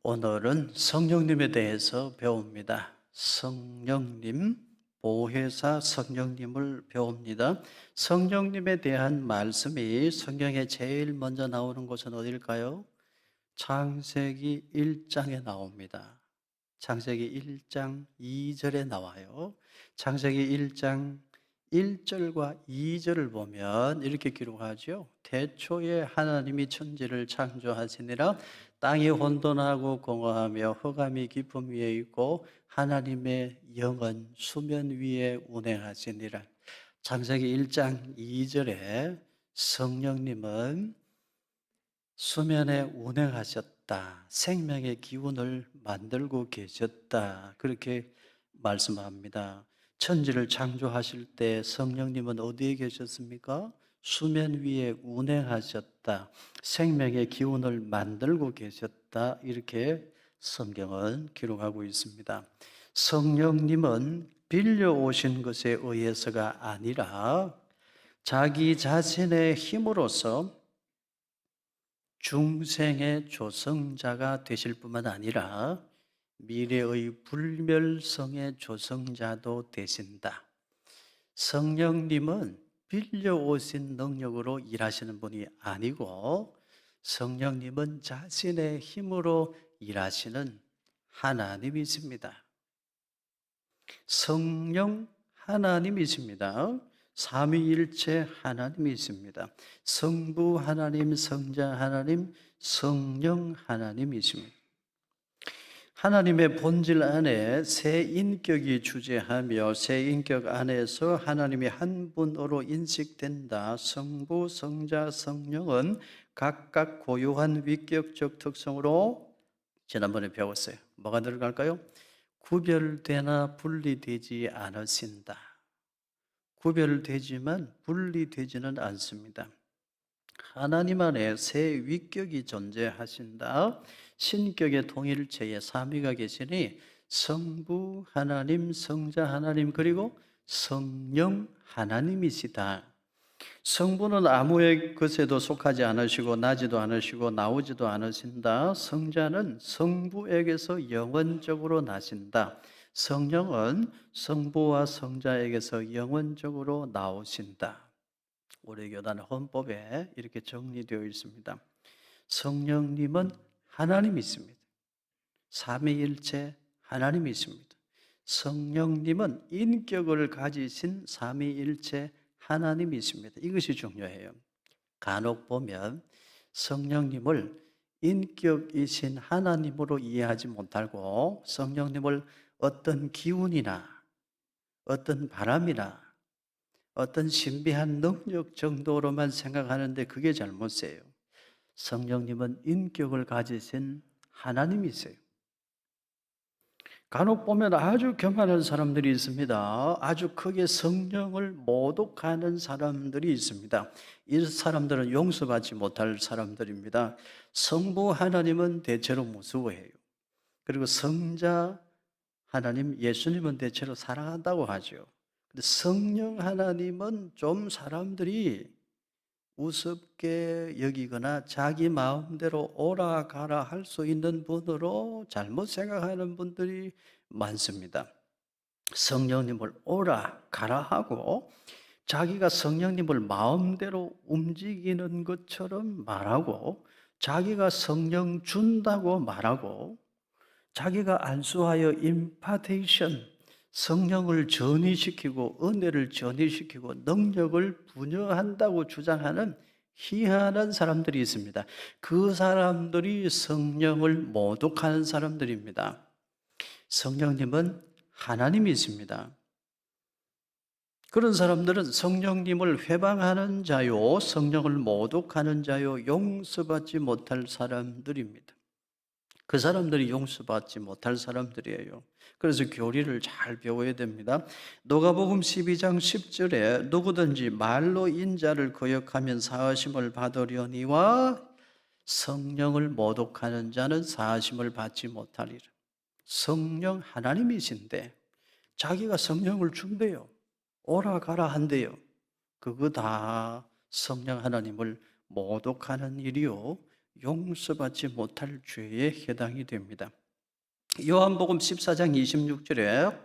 오늘은 성령님에 대해서 배웁니다. 성령님, 보혜사 성령님을 배웁니다. 성령님에 대한 말씀이 성경에 제일 먼저 나오는 곳은 어딜까요? 창세기 1장에 나옵니다. 창세기 1장 2절에 나와요. 창세기 1장 1절과 2절을 보면 이렇게 기록하죠. 태초에 하나님이 천지를 창조하시니라. 땅이 혼돈하고 공허하며 흑암이 깊음 위에 있고 하나님의 영은 수면 위에 운행하시니라. 창세기 1장 2절에 성령님은 수면에 운행하셨다. 생명의 기운을 만들고 계셨다. 그렇게 말씀합니다. 천지를 창조하실 때 성령님은 어디에 계셨습니까? 수면 위에 운행하셨다. 생명의 기운을 만들고 계셨다. 이렇게 성경은 기록하고 있습니다. 성령님은 빌려오신 것에 의해서가 아니라 자기 자신의 힘으로서 중생의 조성자가 되실 뿐만 아니라 미래의 불멸성의 조성자도 되신다. 성령님은 빌려오신 능력으로 일하시는 분이 아니고 성령님은 자신의 힘으로 일하시는 하나님이십니다. 성령 하나님이십니다. 삼위일체 하나님이십니다. 성부 하나님, 성자 하나님, 성령 하나님이십니다. 하나님의 본질 안에 세 인격이 주재하며 세 인격 안에서 하나님이 한 분으로 인식된다. 성부, 성자, 성령은 각각 고유한 위격적 특성으로 지난번에 배웠어요. 뭐가 들어갈까요? 구별되나 분리되지 않으신다. 구별되지만 분리되지는 않습니다. 하나님 안에 세 위격이 존재하신다. 신격의 통일체에 삼위가 계시니 성부 하나님, 성자 하나님, 그리고 성령 하나님이시다. 성부는 아무의 것에도 속하지 않으시고 나지도 않으시고 나오지도 않으신다. 성자는 성부에게서 영원적으로 나신다. 성령은 성부와 성자에게서 영원적으로 나오신다. 우리 교단 헌법에 이렇게 정리되어 있습니다. 성령님은 하나님이십니다. 삼위일체 하나님이십니다. 성령님은 인격을 가지신 삼위일체 하나님이십니다. 이것이 중요해요. 간혹 보면 성령님을 인격이신 하나님으로 이해하지 못하고 성령님을 어떤 기운이나 어떤 바람이나 어떤 신비한 능력 정도로만 생각하는데 그게 잘못이에요. 성령님은 인격을 가지신 하나님이세요. 간혹 보면 아주 교만한 사람들이 있습니다. 아주 크게 성령을 모독하는 사람들이 있습니다. 이 사람들은 용서받지 못할 사람들입니다. 성부 하나님은 대체로 무서워해요. 그리고 성자 하나님, 예수님은 대체로 사랑한다고 하죠. 근데 성령 하나님은 좀 사람들이 우습게 여기거나 자기 마음대로 오라 가라 할 수 있는 분으로 잘못 생각하는 분들이 많습니다. 성령님을 오라 가라 하고 자기가 성령님을 마음대로 움직이는 것처럼 말하고 자기가 성령 준다고 말하고 자기가 안수하여 임파테이션, 성령을 전이시키고 은혜를 전이시키고 능력을 분여한다고 주장하는 희한한 사람들이 있습니다. 그 사람들이 성령을 모독하는 사람들입니다. 성령님은 하나님이십니다. 그런 사람들은 성령님을 회방하는 자요, 성령을 모독하는 자요, 용서받지 못할 사람들입니다. 그 사람들이 용서받지 못할 사람들이에요. 그래서 교리를 잘 배워야 됩니다. 누가복음 12장 10절에 누구든지 말로 인자를 거역하면 사하심을 받으려니와 성령을 모독하는 자는 사하심을 받지 못하리라. 성령 하나님이신데 자기가 성령을 준대요. 오라 가라 한대요. 그거 다 성령 하나님을 모독하는 일이요, 용서받지 못할 죄에 해당이 됩니다. 요한복음 14장 26절에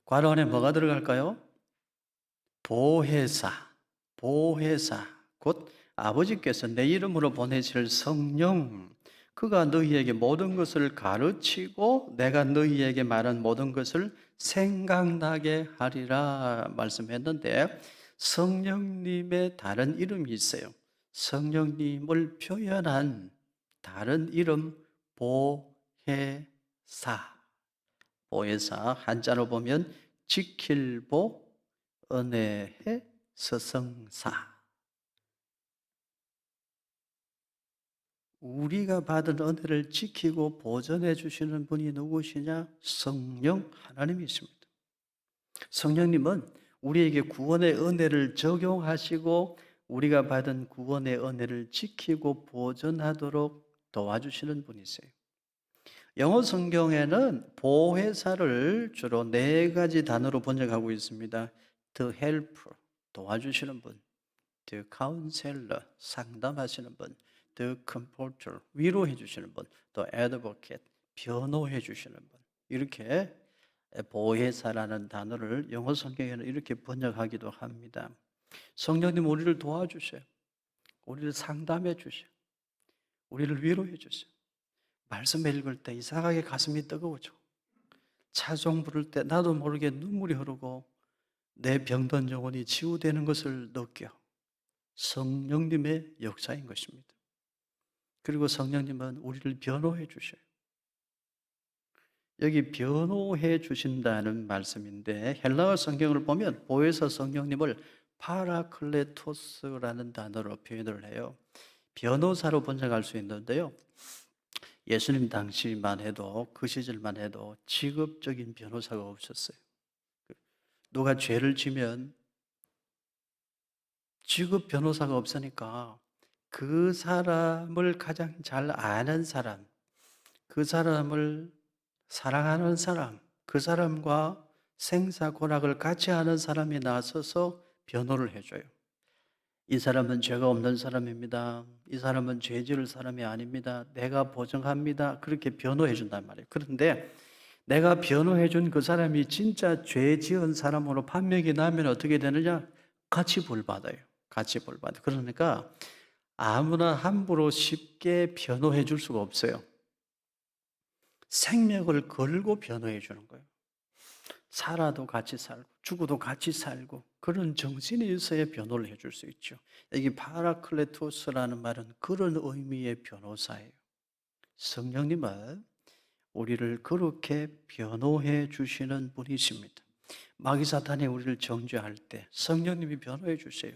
괄호 안에 뭐가 들어갈까요? 보혜사, 보혜사, 곧 아버지께서 내 이름으로 보내실 성령, 그가 너희에게 모든 것을 가르치고 내가 너희에게 말한 모든 것을 생각나게 하리라 말씀했는데, 성령님의 다른 이름이 있어요. 성령님을 표현한 다른 이름, 보혜사. 보혜사, 한자로 보면 지킬보, 은혜의 서성사. 우리가 받은 은혜를 지키고 보존해 주시는 분이 누구시냐? 성령 하나님이십니다. 성령님은 우리에게 구원의 은혜를 적용하시고 우리가 받은 구원의 은혜를 지키고 보존하도록 도와주시는 분이세요. 영어 성경에는 보혜사를 주로 4가지 단어로 번역하고 있습니다. The helper, 도와주시는 분. The counselor, 상담하시는 분. The comforter, 위로해 주시는 분. The advocate, 변호해 주시는 분. 이렇게 보혜사라는 단어를 영어 성경에는 이렇게 번역하기도 합니다. 성령님 우리를 도와주세요. 우리를 상담해 주세요. 우리를 위로해 주세요. 말씀을 읽을 때 이상하게 가슴이 뜨거워져. 찬송 부를 때 나도 모르게 눈물이 흐르고 내 병든 영혼이 치유되는 것을 느껴. 성령님의 역사인 것입니다. 그리고 성령님은 우리를 변호해 주셔요. 여기 변호해 주신다는 말씀인데 헬라어 성경을 보면 보혜사 성령님을 파라클레토스라는 단어로 표현을 해요. 변호사로 번역할 수 있는데요. 예수님 당시만 해도, 그 시절만 해도 직업적인 변호사가 없었어요. 누가 죄를 지면 직업 변호사가 없으니까 그 사람을 가장 잘 아는 사람, 그 사람을 사랑하는 사람, 그 사람과 생사고락을 같이 하는 사람이 나서서 변호를 해줘요. 이 사람은 죄가 없는 사람입니다. 이 사람은 죄 지을 사람이 아닙니다. 내가 보증합니다. 그렇게 변호해 준단 말이에요. 그런데 내가 변호해 준 그 사람이 진짜 죄 지은 사람으로 판명이 나면 어떻게 되느냐? 같이 벌 받아요. 같이 벌 받아요. 그러니까 아무나 함부로 쉽게 변호해 줄 수가 없어요. 생명을 걸고 변호해 주는 거예요. 살아도 같이 살고 죽어도 같이 살고 그런 정신이 있어야 변호를 해줄 수 있죠. 여기 파라클레토스라는 말은 그런 의미의 변호사예요. 성령님은 우리를 그렇게 변호해 주시는 분이십니다. 마귀사탄이 우리를 정죄할 때 성령님이 변호해 주세요.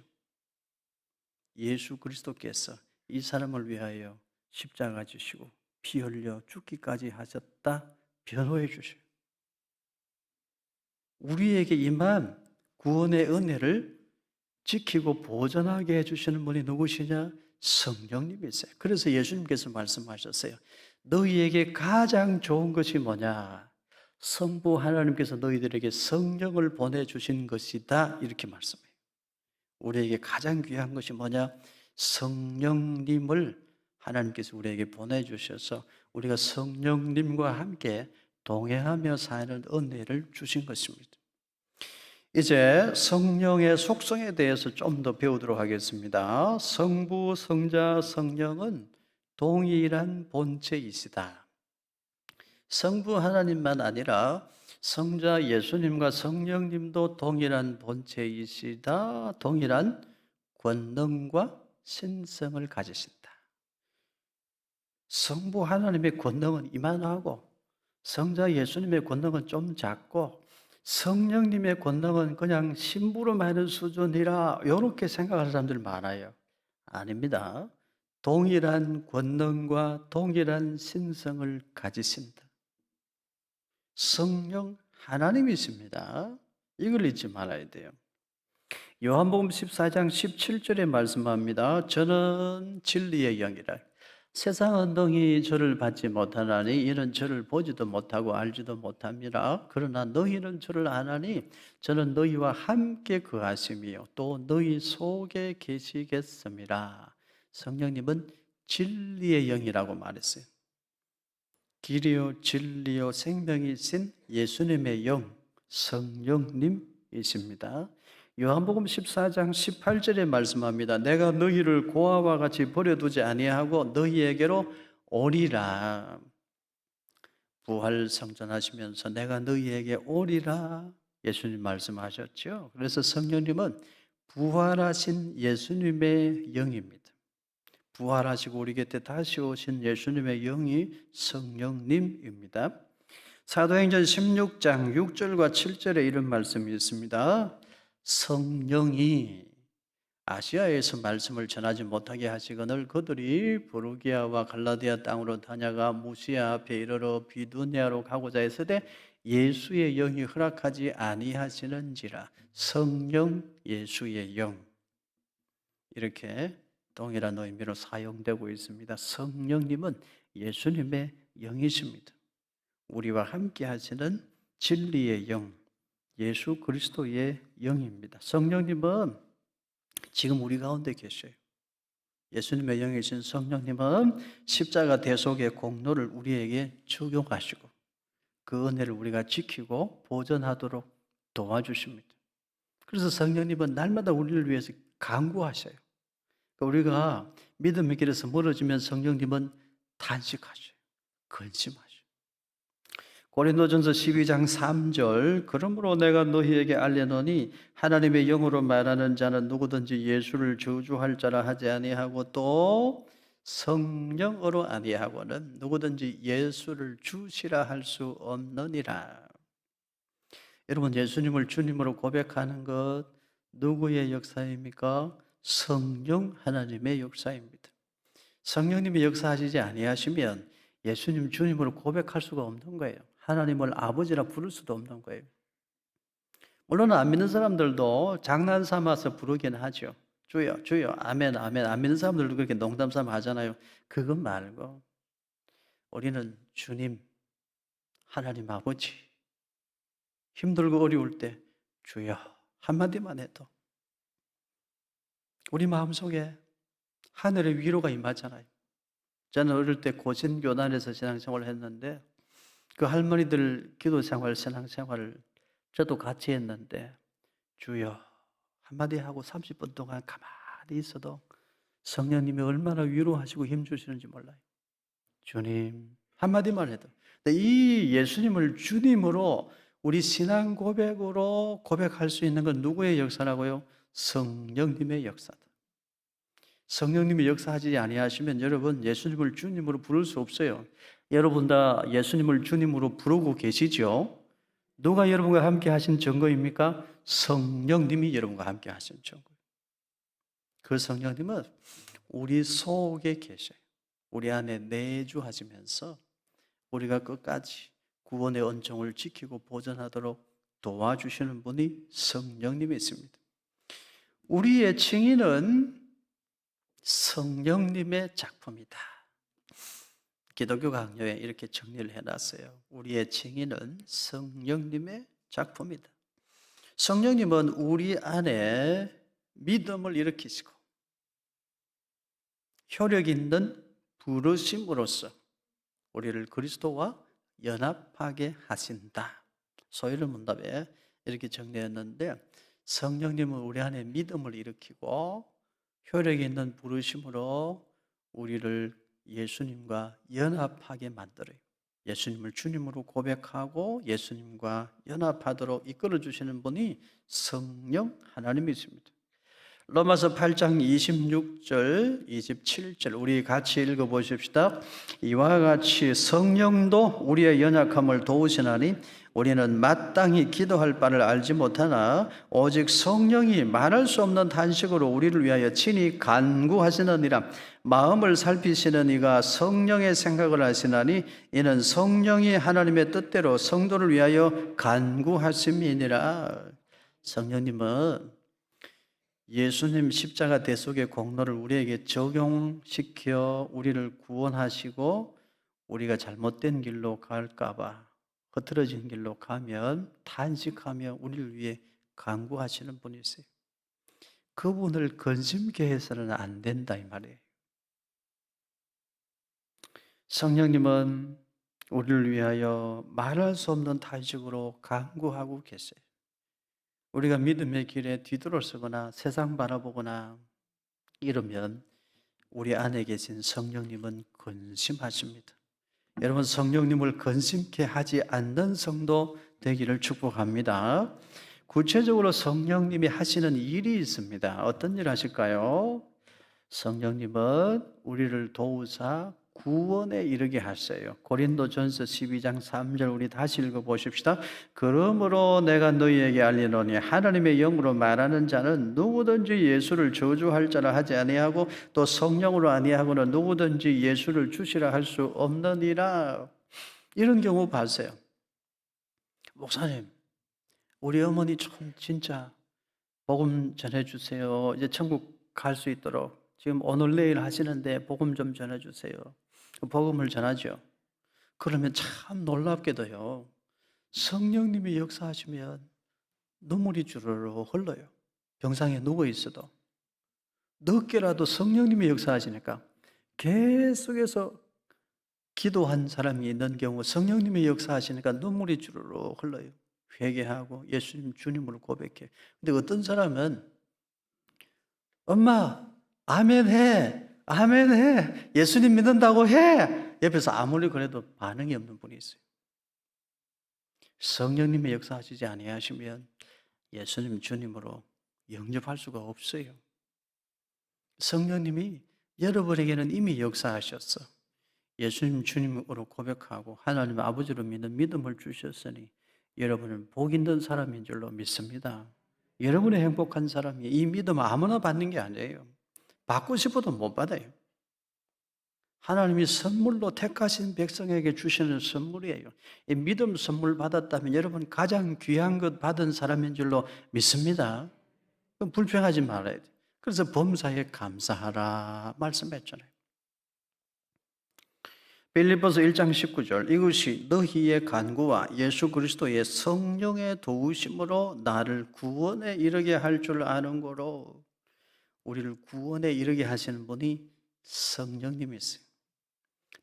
예수 그리스도께서 이 사람을 위하여 십자가 지시고 피 흘려 죽기까지 하셨다 변호해 주세요. 우리에게 임한 구원의 은혜를 지키고 보존하게 해주시는 분이 누구시냐? 성령님이세요. 그래서 예수님께서 말씀하셨어요. 너희에게 가장 좋은 것이 뭐냐? 성부 하나님께서 너희들에게 성령을 보내주신 것이다. 이렇게 말씀해요. 우리에게 가장 귀한 것이 뭐냐? 성령님을 하나님께서 우리에게 보내주셔서 우리가 성령님과 함께 동행하며 사는 은혜를 주신 것입니다. 이제 성령의 속성에 대해서 좀 더 배우도록 하겠습니다. 성부, 성자, 성령은 동일한 본체이시다. 성부 하나님만 아니라 성자 예수님과 성령님도 동일한 본체이시다. 동일한 권능과 신성을 가지신다. 성부 하나님의 권능은 이만하고 성자 예수님의 권능은 좀 작고 성령님의 권능은 그냥 심부름하는 수준이라 이렇게 생각하는 사람들 많아요. 아닙니다. 동일한 권능과 동일한 신성을 가지신다. 성령 하나님이십니다. 이걸 잊지 말아야 돼요. 요한복음 14장 17절에 말씀합니다. 저는 진리의 영이라. 세상은 능히 저를 받지 못하나니 이는 저를 보지도 못하고 알지도 못합니다. 그러나 너희는 저를 아나니 저는 너희와 함께 거하심이요 또 너희 속에 계시겠습니다. 성령님은 진리의 영이라고 말했어요. 길이요 진리요 생명이신 예수님의 영, 성령님이십니다. 요한복음 14장 18절에 말씀합니다. 내가 너희를 고아와 같이 버려두지 아니하고 너희에게로 오리라. 부활 성전하시면서 내가 너희에게 오리라 예수님 말씀하셨죠. 그래서 성령님은 부활하신 예수님의 영입니다. 부활하시고 우리 곁에 다시 오신 예수님의 영이 성령님입니다. 사도행전 16장 6절과 7절에 이런 말씀이 있습니다. 성령이 아시아에서 말씀을 전하지 못하게 하시거늘 그들이 부르기아와 갈라디아 땅으로 다녀가 무시아 앞에 이르러 비두니아로 가고자 했으되 예수의 영이 허락하지 아니하시는지라. 성령, 예수의 영, 이렇게 동일한 의미로 사용되고 있습니다. 성령님은 예수님의 영이십니다. 우리와 함께 하시는 진리의 영, 예수 그리스도의 영입니다. 성령님은 지금 우리 가운데 계셔요. 예수님의 영이신 성령님은 십자가 대속의 공로를 우리에게 적용하시고 그 은혜를 우리가 지키고 보존하도록 도와주십니다. 그래서 성령님은 날마다 우리를 위해서 간구하셔요. 우리가 믿음의 길에서 멀어지면 성령님은 탄식하셔요. 근심하셔요. 고린도전서 12장 3절 그러므로 내가 너희에게 알려노니 하나님의 영으로 말하는 자는 누구든지 예수를 저주할 자라 하지 아니하고 또 성령으로 아니하고는 누구든지 예수를 주시라 할 수 없느니라. 여러분, 예수님을 주님으로 고백하는 것 누구의 역사입니까? 성령 하나님의 역사입니다. 성령님이 역사하시지 아니하시면 예수님 주님으로 고백할 수가 없는 거예요. 하나님을 아버지라 부를 수도 없는 거예요. 물론 안 믿는 사람들도 장난 삼아서 부르긴 하죠. 주여 주여 아멘 아멘. 안 믿는 사람들도 그렇게 농담 삼아 하잖아요. 그건 말고 우리는 주님 하나님 아버지 힘들고 어려울 때 주여 한마디만 해도 우리 마음속에 하늘의 위로가 임하잖아요. 저는 어릴 때 고신교단에서 신앙생활을 했는데 그 할머니들 기도생활, 신앙생활을 저도 같이 했는데 주여 한마디 하고 30분 동안 가만히 있어도 성령님이 얼마나 위로하시고 힘주시는지 몰라요. 주님 한마디만 해도. 이 예수님을 주님으로 우리 신앙 고백으로 고백할 수 있는 건 누구의 역사라고요? 성령님의 역사다. 성령님이 역사하지 아니하시면 여러분 예수님을 주님으로 부를 수 없어요. 여러분 다 예수님을 주님으로 부르고 계시죠? 누가 여러분과 함께 하신 증거입니까? 성령님이 여러분과 함께 하신 증거. 그 성령님은 우리 속에 계셔요. 우리 안에 내주하시면서 우리가 끝까지 구원의恩정을 지키고 보존하도록 도와주시는 분이 성령님이십니다. 우리의 증인은 성령님의 작품이다. 기독교 강요에 이렇게 정리를 해놨어요. 우리의 증인은 성령님의 작품이다. 성령님은 우리 안에 믿음을 일으키시고 효력 있는 부르심으로써 우리를 그리스도와 연합하게 하신다. 소위를 문답에 이렇게 정리했는데 성령님은 우리 안에 믿음을 일으키고 효력 있는 부르심으로 우리를 예수님과 연합하게 만들어요. 예수님을 주님으로 고백하고 예수님과 연합하도록 이끌어 주시는 분이 성령 하나님이십니다. 로마서 8장 26절, 27절 우리 같이 읽어보십시다. 이와 같이 성령도 우리의 연약함을 도우시나니 우리는 마땅히 기도할 바를 알지 못하나 오직 성령이 말할 수 없는 탄식으로 우리를 위하여 친히 간구하시느니라. 마음을 살피시는 이가 성령의 생각을 하시나니 이는 성령이 하나님의 뜻대로 성도를 위하여 간구하심이니라. 성령님은 예수님 십자가 대속의 공로를 우리에게 적용시켜 우리를 구원하시고 우리가 잘못된 길로 갈까봐 흐트러진 길로 가면 탄식하며 우리를 위해 간구하시는 분이세요. 그분을 근심케 해서는 안 된다 이 말이에요. 성령님은 우리를 위하여 말할 수 없는 탄식으로 간구하고 계세요. 우리가 믿음의 길에 뒤돌아서거나 세상 바라보거나 이러면 우리 안에 계신 성령님은 근심하십니다. 여러분, 성령님을 근심케 하지 않는 성도 되기를 축복합니다. 구체적으로 성령님이 하시는 일이 있습니다. 어떤 일 하실까요? 성령님은 우리를 도우사 구원에 이르게 하세요. 고린도전서 12장 3절 우리 다시 읽어보십시다. 그러므로 내가 너희에게 알리노니 하나님의 영으로 말하는 자는 누구든지 예수를 저주할 자라 하지 아니하고 또 성령으로 아니하고는 누구든지 예수를 주시라 할 수 없느니라. 이런 경우 봐세요. 목사님, 우리 어머니 좀 진짜 복음 전해주세요. 이제 천국 갈 수 있도록 지금 오늘 내일 하시는데 복음 좀 전해주세요. 복음을 전하죠. 그러면 참 놀랍게도요, 성령님이 역사하시면 눈물이 주르르 흘러요. 병상에 누워 있어도 늦게라도 성령님이 역사하시니까 계속해서 기도한 사람이 있는 경우 성령님이 역사하시니까 눈물이 주르르 흘러요. 회개하고 예수님 주님을 고백해. 근데 어떤 사람은 엄마 아멘 해, 아멘 해, 예수님 믿는다고 해. 옆에서 아무리 그래도 반응이 없는 분이 있어요. 성령님의 역사하시지 아니하시면 예수님 주님으로 영접할 수가 없어요. 성령님이 여러분에게는 이미 역사하셨어. 예수님 주님으로 고백하고 하나님 아버지로 믿는 믿음을 주셨으니 여러분은 복 있는 사람인 줄로 믿습니다. 여러분의 행복한 사람이 이 믿음 아무나 받는 게 아니에요. 받고 싶어도 못 받아요. 하나님이 선물로 택하신 백성에게 주시는 선물이에요. 이 믿음 선물 받았다면 여러분 가장 귀한 것 받은 사람인 줄로 믿습니다. 그럼 불평하지 말아야 돼요. 그래서 범사에 감사하라 말씀했잖아요. 빌립보서 1장 19절 이것이 너희의 간구와 예수 그리스도의 성령의 도우심으로 나를 구원에 이르게 할 줄 아는 거로. 우리를 구원에 이르게 하시는 분이 성령님이세요.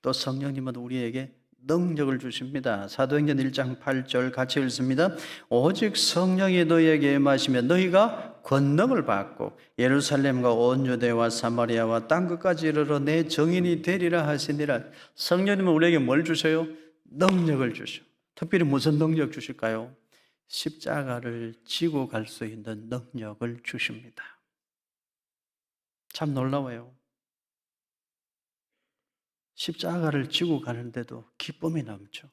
또 성령님은 우리에게 능력을 주십니다. 사도행전 1장 8절 같이 읽습니다. 오직 성령이 너희에게 임하시면 너희가 권능을 받고 예루살렘과 온 유대와 사마리아와 땅끝까지 이르러 내 증인이 되리라 하시니라. 성령님은 우리에게 뭘 주셔요? 능력을 주셔. 특별히 무슨 능력 주실까요? 십자가를 지고 갈 수 있는 능력을 주십니다. 참 놀라워요. 십자가를 지고 가는데도 기쁨이 넘쳐.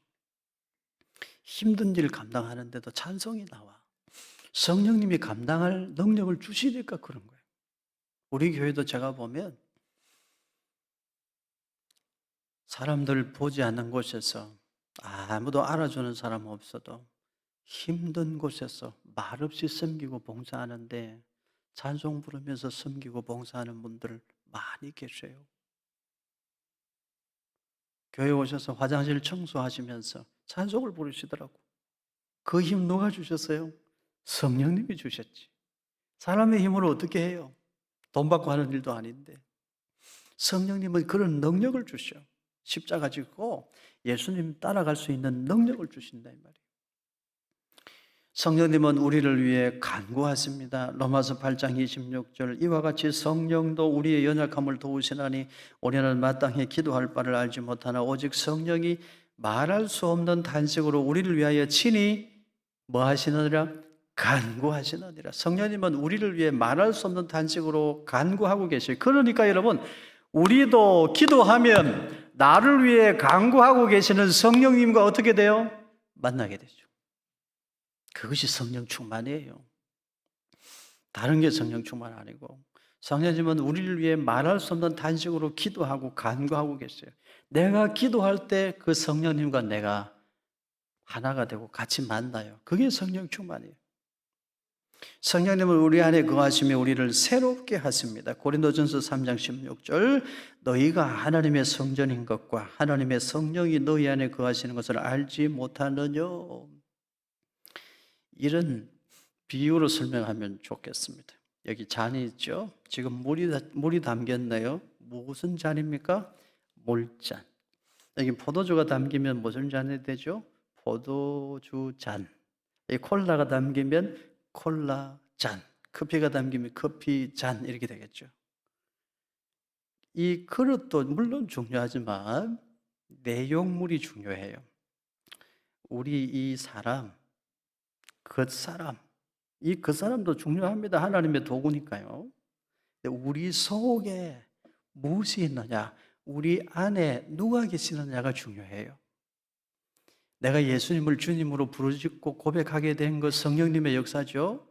힘든 일 감당하는데도 찬송이 나와. 성령님이 감당할 능력을 주시니까 그런 거예요. 우리 교회도 제가 보면 사람들 보지 않는 곳에서 아무도 알아주는 사람 없어도 힘든 곳에서 말없이 섬기고 봉사하는데 찬송 부르면서 섬기고 봉사하는 분들 많이 계세요. 교회 오셔서 화장실 청소하시면서 찬송을 부르시더라고. 그 힘 누가 주셨어요? 성령님이 주셨지. 사람의 힘으로 어떻게 해요? 돈 받고 하는 일도 아닌데. 성령님은 그런 능력을 주셔. 십자가 지고 예수님 따라갈 수 있는 능력을 주신다 이 말이에요. 성령님은 우리를 위해 간구하십니다. 로마서 8장 26절 이와 같이 성령도 우리의 연약함을 도우시나니 우리는 마땅히 기도할 바를 알지 못하나 오직 성령이 말할 수 없는 탄식으로 우리를 위하여 친히 뭐 하시느니라? 간구하시느니라. 성령님은 우리를 위해 말할 수 없는 탄식으로 간구하고 계셔요. 그러니까 여러분 우리도 기도하면 나를 위해 간구하고 계시는 성령님과 어떻게 돼요? 만나게 되죠. 그것이 성령 충만이에요. 다른 게 성령 충만 아니고 성령님은 우리를 위해 말할 수 없는 탄식으로 기도하고 간구하고 계세요. 내가 기도할 때 그 성령님과 내가 하나가 되고 같이 만나요. 그게 성령 충만이에요. 성령님은 우리 안에 거하시며 우리를 새롭게 하십니다. 고린도전서 3장 16절 너희가 하나님의 성전인 것과 하나님의 성령이 너희 안에 거하시는 것을 알지 못하느냐. 이런 비유로 설명하면 좋겠습니다. 여기 잔이 있죠? 지금 물이 담겼네요. 무슨 잔입니까? 물잔. 여기 포도주가 담기면 무슨 잔이 되죠? 포도주 잔. 이 콜라가 담기면 콜라 잔. 커피가 담기면 커피 잔 이렇게 되겠죠. 이 그릇도 물론 중요하지만 내용물이 중요해요. 우리 이 사람, 겉사람, 이 겉사람도 중요합니다. 하나님의 도구니까요. 우리 속에 무엇이 있느냐, 우리 안에 누가 계시느냐가 중요해요. 내가 예수님을 주님으로 부르짖고 고백하게 된 것 성령님의 역사죠.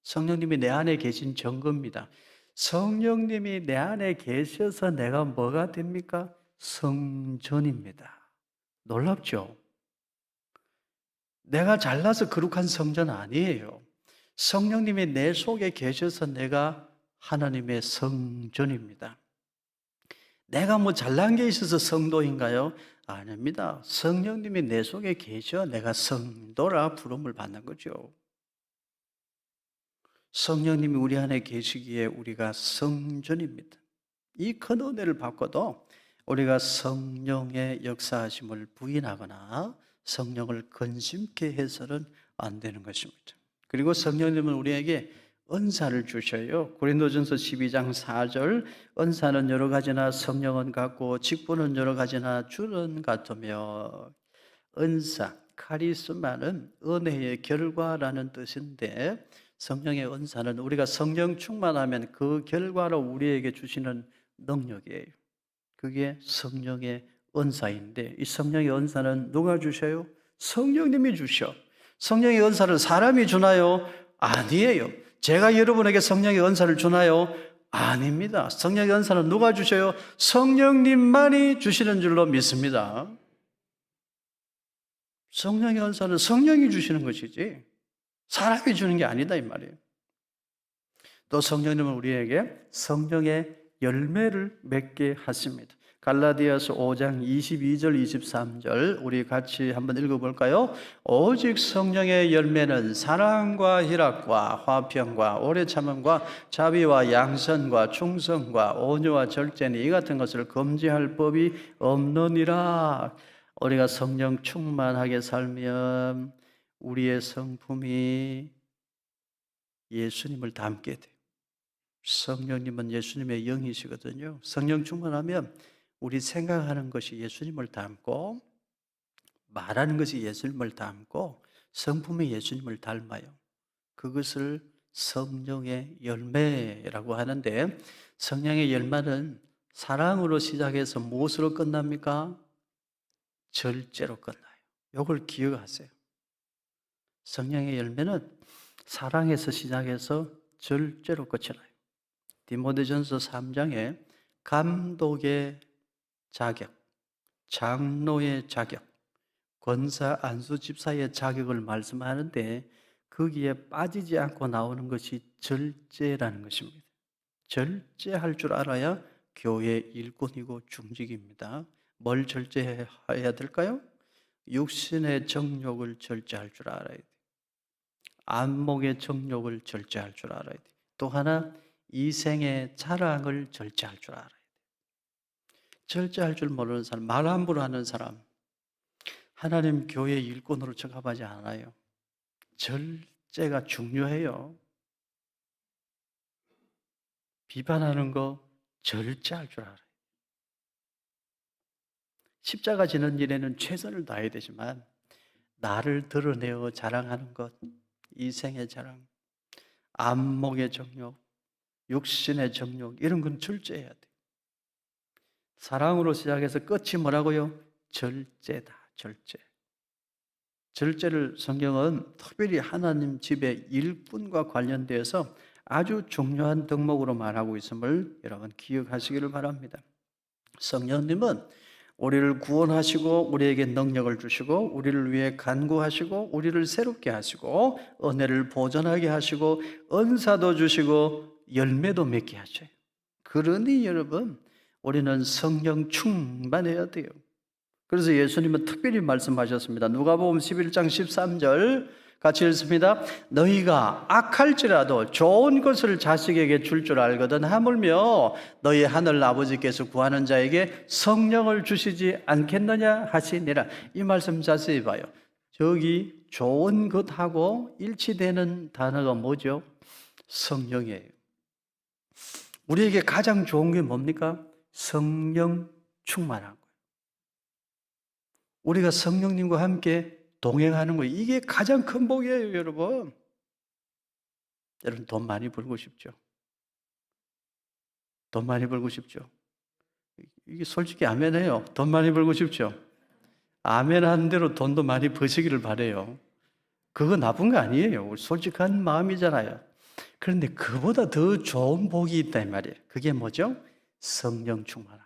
성령님이 내 안에 계신 증거입니다. 성령님이 내 안에 계셔서 내가 뭐가 됩니까? 성전입니다. 놀랍죠? 내가 잘나서 거룩한 성전 아니에요. 성령님이 내 속에 계셔서 내가 하나님의 성전입니다. 내가 뭐 잘난 게 있어서 성도인가요? 아닙니다. 성령님이 내 속에 계셔 내가 성도라 부름을 받는 거죠. 성령님이 우리 안에 계시기에 우리가 성전입니다. 이 큰 은혜를 받고도 우리가 성령의 역사하심을 부인하거나 성령을 근심케 해서는 안 되는 것입니다. 그리고 성령님은 우리에게 은사를 주셔요. 고린도전서 12장 4절, 은사는 여러 가지나 성령은 같고 직분은 여러 가지나 주는 같으며, 은사, 카리스마는 은혜의 결과라는 뜻인데, 성령의 은사는 우리가 성령 충만하면 그 결과로 우리에게 주시는 능력이에요. 그게 성령의 은사인데, 이 성령의 은사는 누가 주셔요? 성령님이 주셔. 성령의 은사를 사람이 주나요? 아니에요. 제가 여러분에게 성령의 은사를 주나요? 아닙니다. 성령의 은사는 누가 주셔요? 성령님만이 주시는 줄로 믿습니다. 성령의 은사는 성령이 주시는 것이지 사람이 주는 게 아니다 이 말이에요. 또 성령님은 우리에게 성령의 열매를 맺게 하십니다. 갈라디아서 5장 22절 23절 우리 같이 한번 읽어볼까요? 오직 성령의 열매는 사랑과 희락과 화평과 오래 참음과 자비와 양선과 충성과 온유와 절제니 이 같은 것을 금지할 법이 없느니라. 우리가 성령 충만하게 살면 우리의 성품이 예수님을 닮게 돼요. 성령님은 예수님의 영이시거든요. 성령 충만하면 우리 생각하는 것이 예수님을 닮고 말하는 것이 예수님을 닮고 성품이 예수님을 닮아요. 그것을 성령의 열매라고 하는데, 성령의 열매는 사랑으로 시작해서 무엇으로 끝납니까? 절제로 끝나요. 이걸 기억하세요. 성령의 열매는 사랑에서 시작해서 절제로 끝이 나요. 디모데전서 3장에 감독의 자격, 장로의 자격, 권사 안수 집사의 자격을 말씀하는데 거기에 빠지지 않고 나오는 것이 절제라는 것입니다. 절제할 줄 알아야 교회 일꾼이고 중직입니다. 뭘 절제해야 될까요? 육신의 정욕을 절제할 줄 알아야 돼요. 안목의 정욕을 절제할 줄 알아야 돼요. 또 하나 이생의 자랑을 절제할 줄 알아야 돼요. 절제할 줄 모르는 사람, 말 함부로 하는 사람, 하나님 교회 일꾼으로 취급하지 않아요. 절제가 중요해요. 비판하는 거 절제할 줄 알아요. 십자가 지는 일에는 최선을 다해야 되지만 나를 드러내어 자랑하는 것, 이생의 자랑, 안목의 정욕, 육신의 정욕 이런 건 절제해야 돼요. 사랑으로 시작해서 끝이 뭐라고요? 절제다. 절제. 절제를 성경은 특별히 하나님 집의 일꾼과 관련되어서 아주 중요한 덕목으로 말하고 있음을 여러분 기억하시기를 바랍니다. 성령님은 우리를 구원하시고 우리에게 능력을 주시고 우리를 위해 간구하시고 우리를 새롭게 하시고 은혜를 보존하게 하시고 은사도 주시고 열매도 맺게 하셔요. 그러니 여러분 우리는 성령 충만해야 돼요. 그래서 예수님은 특별히 말씀하셨습니다. 누가복음 11장 13절 같이 읽습니다. 너희가 악할지라도 좋은 것을 자식에게 줄 줄 알거든 하물며 너희 하늘 아버지께서 구하는 자에게 성령을 주시지 않겠느냐 하시니라. 이 말씀 자세히 봐요. 저기 좋은 것하고 일치되는 단어가 뭐죠? 성령이에요. 우리에게 가장 좋은 게 뭡니까? 성령 충만한 거예요. 우리가 성령님과 함께 동행하는 거예요. 이게 가장 큰 복이에요, 여러분. 여러분, 돈 많이 벌고 싶죠? 돈 많이 벌고 싶죠? 이게 솔직히 아멘해요. 돈 많이 벌고 싶죠? 아멘 하는 대로 돈도 많이 버시기를 바라요. 그거 나쁜 거 아니에요. 솔직한 마음이잖아요. 그런데 그보다 더 좋은 복이 있다 이 말이에요. 그게 뭐죠? 성령 충만함.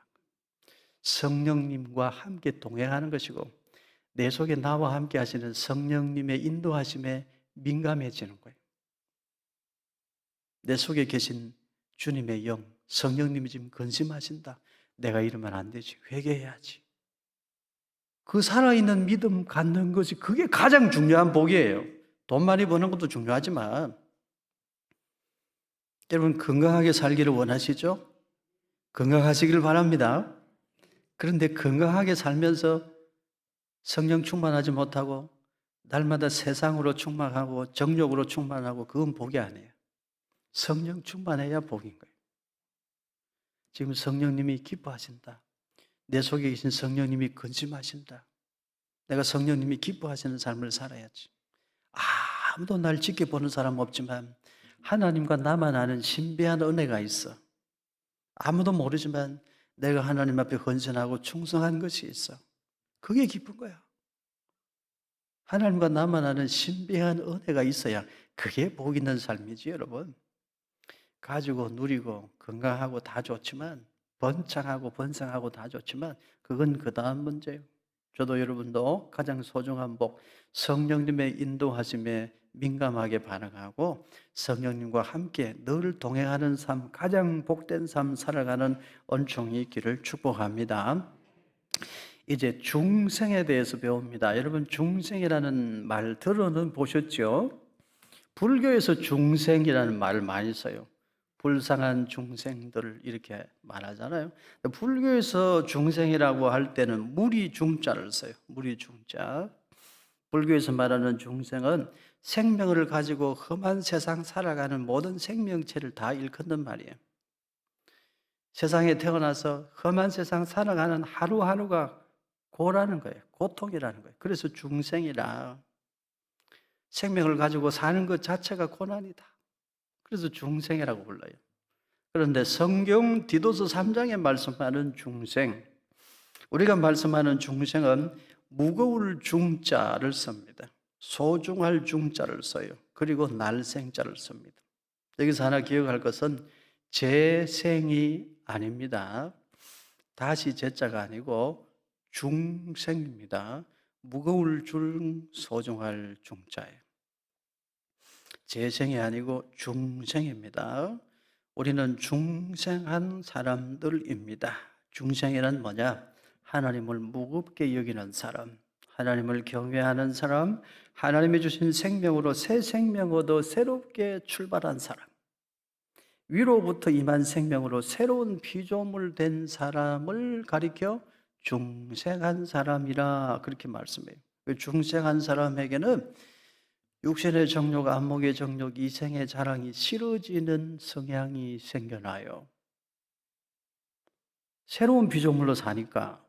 성령님과 함께 동행하는 것이고 내 속에 나와 함께 하시는 성령님의 인도하심에 민감해지는 거예요. 내 속에 계신 주님의 영, 성령님이 지금 근심하신다. 내가 이러면 안 되지. 회개해야지. 그 살아있는 믿음 갖는 것이 그게 가장 중요한 복이에요. 돈 많이 버는 것도 중요하지만 여러분 건강하게 살기를 원하시죠? 건강하시기를 바랍니다. 그런데 건강하게 살면서 성령 충만하지 못하고 날마다 세상으로 충만하고 정욕으로 충만하고 그건 복이 아니에요. 성령 충만해야 복인 거예요. 지금 성령님이 기뻐하신다. 내 속에 계신 성령님이 근심하신다. 내가 성령님이 기뻐하시는 삶을 살아야지. 아무도 날 지켜보는 사람 없지만 하나님과 나만 아는 신비한 은혜가 있어. 아무도 모르지만 내가 하나님 앞에 헌신하고 충성한 것이 있어. 그게 기쁜 거야. 하나님과 나만 아는 신비한 은혜가 있어야 그게 복 있는 삶이지, 여러분. 가지고 누리고 건강하고 다 좋지만 번창하고 번성하고 다 좋지만 그건 그 다음 문제예요. 저도 여러분도 가장 소중한 복, 성령님의 인도하심에 민감하게 반응하고 성령님과 함께 늘 동행하는 삶, 가장 복된 삶 살아가는恩총이 있기를 축복합니다. 이제 중생에 대해서 배웁니다. 여러분 중생이라는 말 들어는 보셨죠? 불교에서 중생이라는 말을 많이 써요. 불쌍한 중생들 이렇게 말하잖아요. 불교에서 중생이라고 할 때는 무리 중자를 써요. 무리 중자. 불교에서 말하는 중생은 생명을 가지고 험한 세상 살아가는 모든 생명체를 다 일컫는 말이에요. 세상에 태어나서 험한 세상 살아가는 하루하루가 고라는 거예요. 고통이라는 거예요. 그래서 중생이라 생명을 가지고 사는 것 자체가 고난이다. 그래서 중생이라고 불러요. 그런데 성경 디도서 3장에 말씀하는 중생, 우리가 말씀하는 중생은 무거울 중자를 씁니다. 소중할 중자를 써요. 그리고 날생자를 씁니다. 여기서 하나 기억할 것은 재생이 아닙니다. 다시 제자가 아니고 중생입니다. 무거울 중 소중할 중자예요. 재생이 아니고 중생입니다. 우리는 중생한 사람들입니다. 중생이란 뭐냐? 하나님을 무겁게 여기는 사람, 하나님을 경외하는 사람, 하나님이 주신 생명으로 새 생명 얻어 새롭게 출발한 사람, 위로부터 임한 생명으로 새로운 피조물 된 사람을 가리켜 중생한 사람이라 그렇게 말씀해요. 중생한 사람에게는 육신의 정욕, 안목의 정욕, 이생의 자랑이 싫어지는 성향이 생겨나요. 새로운 피조물로 사니까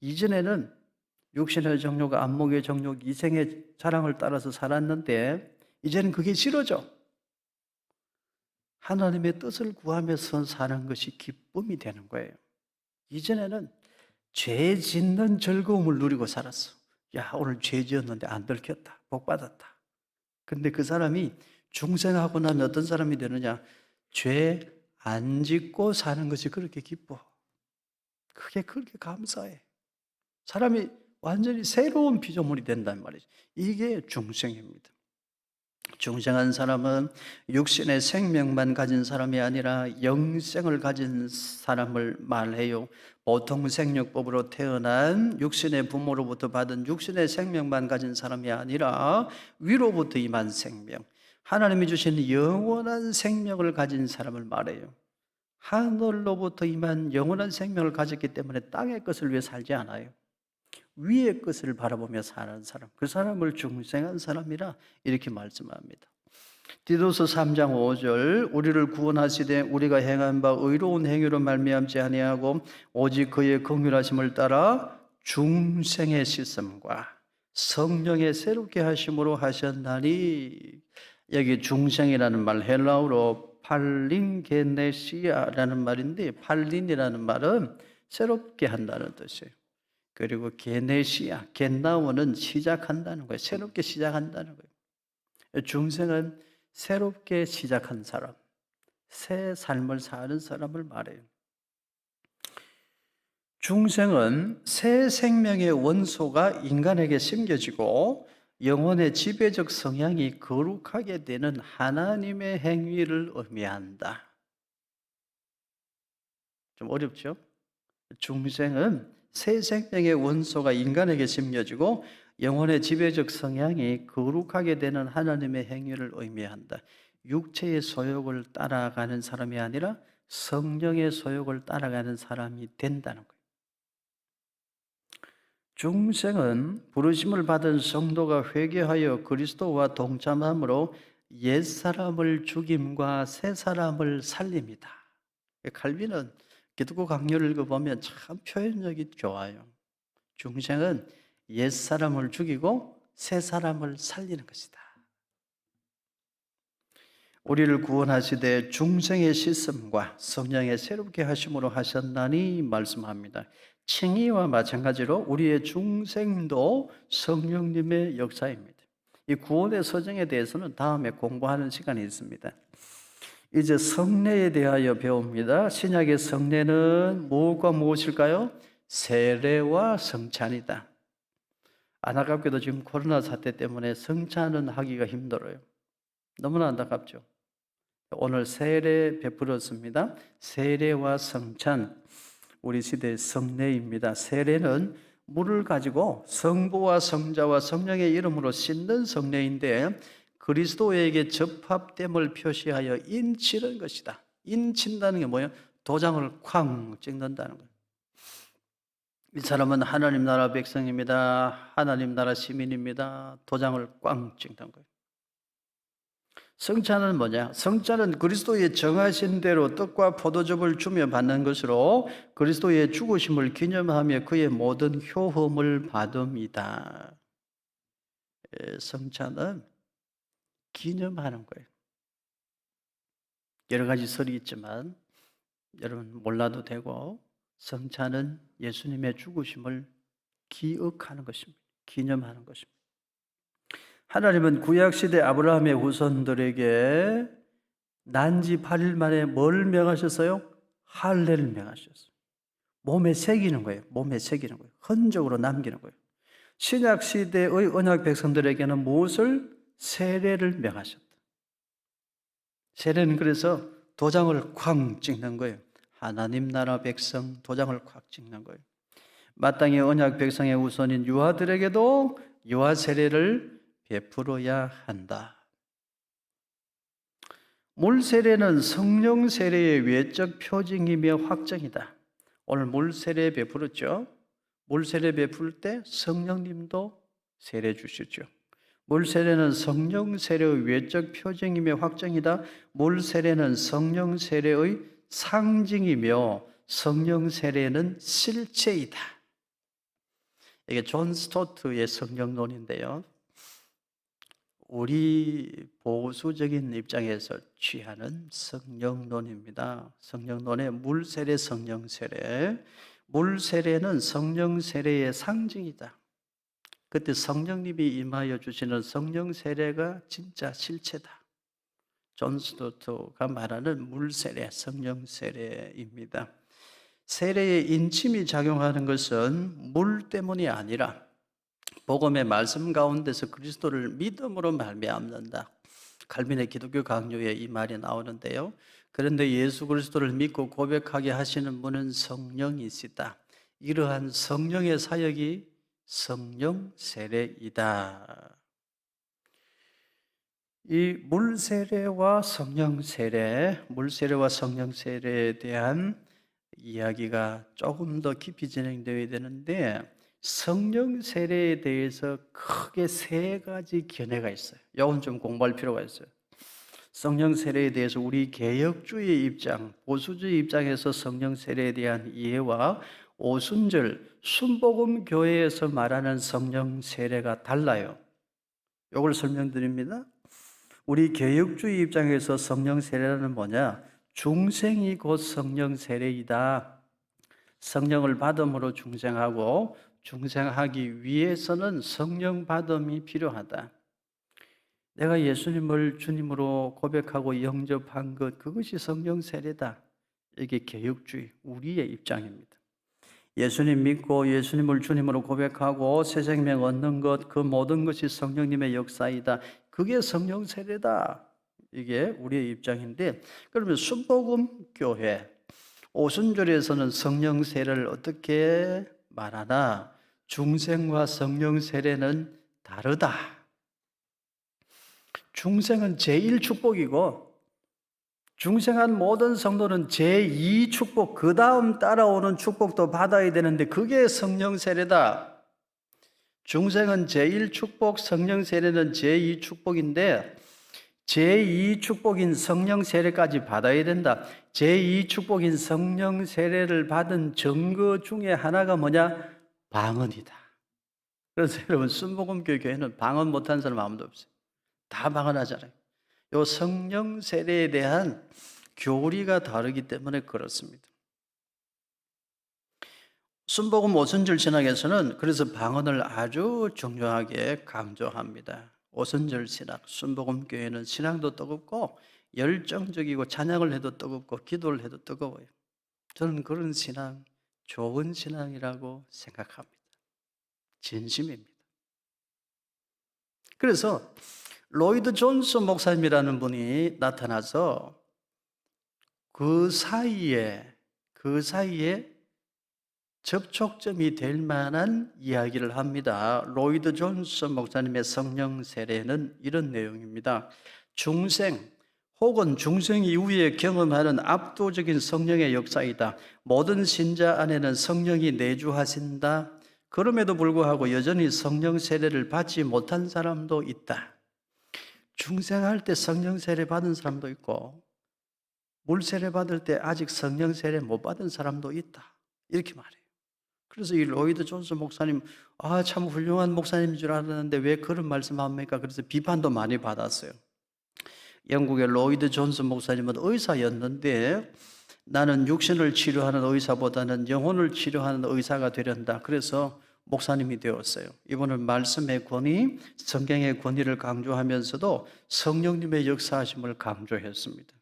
이전에는 육신의 정욕, 안목의 정욕, 이생의 자랑을 따라서 살았는데 이제는 그게 싫어져. 하나님의 뜻을 구하면서 사는 것이 기쁨이 되는 거예요. 이전에는 죄 짓는 즐거움을 누리고 살았어. 야, 오늘 죄 지었는데 안 들켰다. 복 받았다. 근데 그 사람이 중생하고 나면 어떤 사람이 되느냐? 죄 안 짓고 사는 것이 그렇게 기뻐. 그게 그렇게 감사해. 사람이 완전히 새로운 피조물이 된단 말이죠. 이게 중생입니다. 중생한 사람은 육신의 생명만 가진 사람이 아니라 영생을 가진 사람을 말해요. 보통 생육법으로 태어난 육신의 부모로부터 받은 육신의 생명만 가진 사람이 아니라 위로부터 임한 생명, 하나님이 주신 영원한 생명을 가진 사람을 말해요. 하늘로부터 임한 영원한 생명을 가졌기 때문에 땅의 것을 위해 살지 않아요. 위의 것을 바라보며 사는 사람, 그 사람을 중생한 사람이라 이렇게 말씀합니다. 디도서 3장 5절, 우리를 구원하시되 우리가 행한 바 의로운 행위로 말미암지 아니하고 오직 그의 긍휼하심을 따라 중생의 씻음과 성령의 새롭게 하심으로 하셨나니. 여기 중생이라는 말 헬라어로 팔린게네시아라는 말인데, 팔린이라는 말은 새롭게 한다는 뜻이에요. 그리고 게네시아, 겟나오는 시작한다는 거예요. 새롭게 시작한다는 거예요. 중생은 새롭게 시작한 사람, 새 삶을 사는 사람을 말해요. 중생은 새 생명의 원소가 인간에게 심겨지고 영혼의 지배적 성향이 거룩하게 되는 하나님의 행위를 의미한다. 좀 어렵죠? 중생은 새 생명의 원소가 인간에게 심겨지고 영혼의 지배적 성향이 거룩하게 되는 하나님의 행위를 의미한다. 육체의 소욕을 따라가는 사람이 아니라 성령의 소욕을 따라가는 사람이 된다는 거예요. 중생은 부르심을 받은 성도가 회개하여 그리스도와 동참함으로 옛사람을 죽임과 새사람을 살립니다. 칼빈은 기독교 강요를 읽어보면 참 표현력이 좋아요. 중생은 옛사람을 죽이고 새사람을 살리는 것이다. 우리를 구원하시되 중생의 씻음과 성령의 새롭게 하심으로 하셨나니 말씀합니다. 칭의와 마찬가지로 우리의 중생도 성령님의 역사입니다. 이 구원의 서정에 대해서는 다음에 공부하는 시간이 있습니다. 이제 성례에 대하여 배웁니다. 신약의 성례는 무엇과 무엇일까요? 세례와 성찬이다. 안타깝게도 지금 코로나 사태 때문에 성찬은 하기가 힘들어요. 너무나 안타깝죠. 오늘 세례 베풀었습니다. 세례와 성찬, 우리 시대의 성례입니다. 세례는 물을 가지고 성부와 성자와 성령의 이름으로 씻는 성례인데 그리스도에게 접합됨을 표시하여 인치는 것이다. 인친다는 게 뭐예요? 도장을 쾅 찍는다는 거예요. 이 사람은 하나님 나라 백성입니다. 하나님 나라 시민입니다. 도장을 꽝 찍는 거예요. 성찬은 뭐냐? 성찬은 그리스도의 정하신 대로 떡과 포도즙을 주며 받는 것으로 그리스도의 죽으심을 기념하며 그의 모든 효험을 받음이다. 성찬은 기념하는 거예요. 여러 가지 설이 있지만 여러분 몰라도 되고, 성찬은 예수님의 죽으심을 기억하는 것입니다. 기념하는 것입니다. 하나님은 구약시대 아브라함의 후손들에게 난지 8일 만에 뭘 명하셨어요? 할례를 명하셨어요. 몸에 새기는 거예요. 몸에 새기는 거예요. 흔적으로 남기는 거예요. 신약시대의 언약 백성들에게는 무엇을? 세례를 명하셨다. 세례는 그래서 도장을 쾅 찍는 거예요. 하나님 나라 백성 도장을 콱 찍는 거예요. 마땅히 언약 백성의 후손인 유아들에게도 유아 세례를 베풀어야 한다. 물 세례는 성령 세례의 외적 표징이며 확정이다. 오늘 물 세례 베풀었죠. 물 세례 베풀 때 성령님도 세례 주시죠. 물 세례는 성령 세례의 외적 표징이며 확정이다. 물 세례는 성령 세례의 상징이며 성령 세례는 실체이다. 이게 존 스토트의 성령론인데요. 우리 보수적인 입장에서 취하는 성령론입니다. 성령론의 물세례, 성령세례. 물세례는 성령세례의 상징이다. 그때 성령님이 임하여 주시는 성령세례가 진짜 실체다. 존 스토트가 말하는 물세례, 성령세례입니다. 세례의 인침이 작용하는 것은 물 때문이 아니라 복음의 말씀 가운데서 그리스도를 믿음으로 말미암는다. 칼빈의 기독교 강요에 이 말이 나오는데요. 그런데 예수 그리스도를 믿고 고백하게 하시는 분은 성령이시다. 이러한 성령의 사역이 성령 세례이다. 이 물세례와 성령 세례, 물세례와 성령 세례에 대한 이야기가 조금 더 깊이 진행되어야 되는데, 성령 세례에 대해서 크게 세 가지 견해가 있어요. 이건 좀 공부할 필요가 있어요. 성령 세례에 대해서 우리 개혁주의 입장, 보수주의 입장에서 성령 세례에 대한 이해와 오순절, 순복음 교회에서 말하는 성령 세례가 달라요. 이걸 설명드립니다. 우리 개혁주의 입장에서 성령 세례는 뭐냐? 중생이 곧 성령 세례이다. 성령을 받음으로 중생하고 중생하기 위해서는 성령 받음이 필요하다. 내가 예수님을 주님으로 고백하고 영접한 것, 그것이 성령 세례다. 이게 개혁주의, 우리의 입장입니다. 예수님 믿고 예수님을 주님으로 고백하고 새 생명 얻는 것, 그 모든 것이 성령님의 역사이다. 그게 성령 세례다. 이게 우리의 입장인데, 그러면 순복음 교회 오순절에서는 성령 세례를 어떻게 말하나? 중생과 성령 세례는 다르다. 중생은 제1축복이고 중생한 모든 성도는 제2축복, 그 다음 따라오는 축복도 받아야 되는데 그게 성령 세례다. 중생은 제1축복, 성령 세례는 제2축복인데 제2축복인 성령 세례까지 받아야 된다. 제2축복인 성령 세례를 받은 증거 중에 하나가 뭐냐? 방언이다. 그래서 여러분, 순복음교회 교회는 방언 못하는 사람 아무도 없어요. 다 방언하잖아요. 요 성령 세례에 대한 교리가 다르기 때문에 그렇습니다. 순복음 오순절 신학에서는 그래서 방언을 아주 중요하게 강조합니다. 오순절 신학, 순복음 교회는 신앙도 뜨겁고 열정적이고 찬양을 해도 뜨겁고 기도를 해도 뜨거워요. 저는 그런 신앙, 좋은 신앙이라고 생각합니다. 진심입니다. 그래서 로이드 존스 목사님이라는 분이 나타나서 그 사이에 접촉점이 될 만한 이야기를 합니다. 로이드 존스 목사님의 성령 세례는 이런 내용입니다. 중생 혹은 중생 이후에 경험하는 압도적인 성령의 역사이다. 모든 신자 안에는 성령이 내주하신다. 그럼에도 불구하고 여전히 성령 세례를 받지 못한 사람도 있다. 중생할 때 성령 세례 받은 사람도 있고 물 세례 받을 때 아직 성령 세례 못 받은 사람도 있다. 이렇게 말해요. 그래서 이 로이드 존스 목사님, 참 훌륭한 목사님인 줄 알았는데 왜 그런 말씀합니까? 그래서 비판도 많이 받았어요. 영국의 로이드 존스 목사님은 의사였는데 나는 육신을 치료하는 의사보다는 영혼을 치료하는 의사가 되련다. 그래서 목사님이 되었어요. 이분은 말씀의 권위, 성경의 권위를 강조하면서도 성령님의 역사하심을 강조했습니다.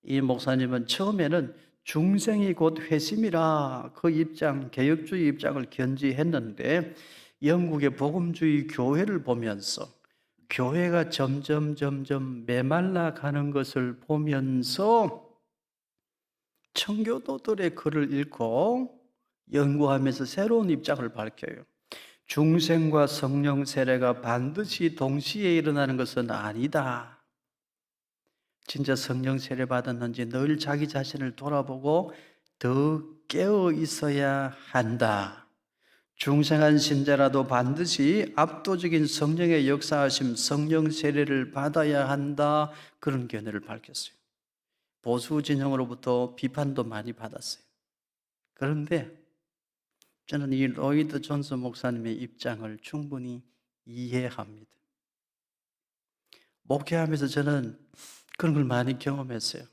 이 목사님은 처음에는 중생이 곧 회심이라 그 입장, 개혁주의 입장을 견지했는데 영국의 복음주의 교회를 보면서 교회가 점점 메말라 가는 것을 보면서 청교도들의 글을 읽고 연구하면서 새로운 입장을 밝혀요. 중생과 성령 세례가 반드시 동시에 일어나는 것은 아니다. 진짜 성령 세례 받았는지 늘 자기 자신을 돌아보고 더 깨어 있어야 한다. 중생한 신자라도 반드시 압도적인 성령의 역사하심, 성령 세례를 받아야 한다. 그런 견해를 밝혔어요. 보수 진영으로부터 비판도 많이 받았어요. 그런데 저는 이 로이드 존스 목사님의 입장을 충분히 이해합니다. 목회하면서 저는 그런 걸 많이 경험했어요.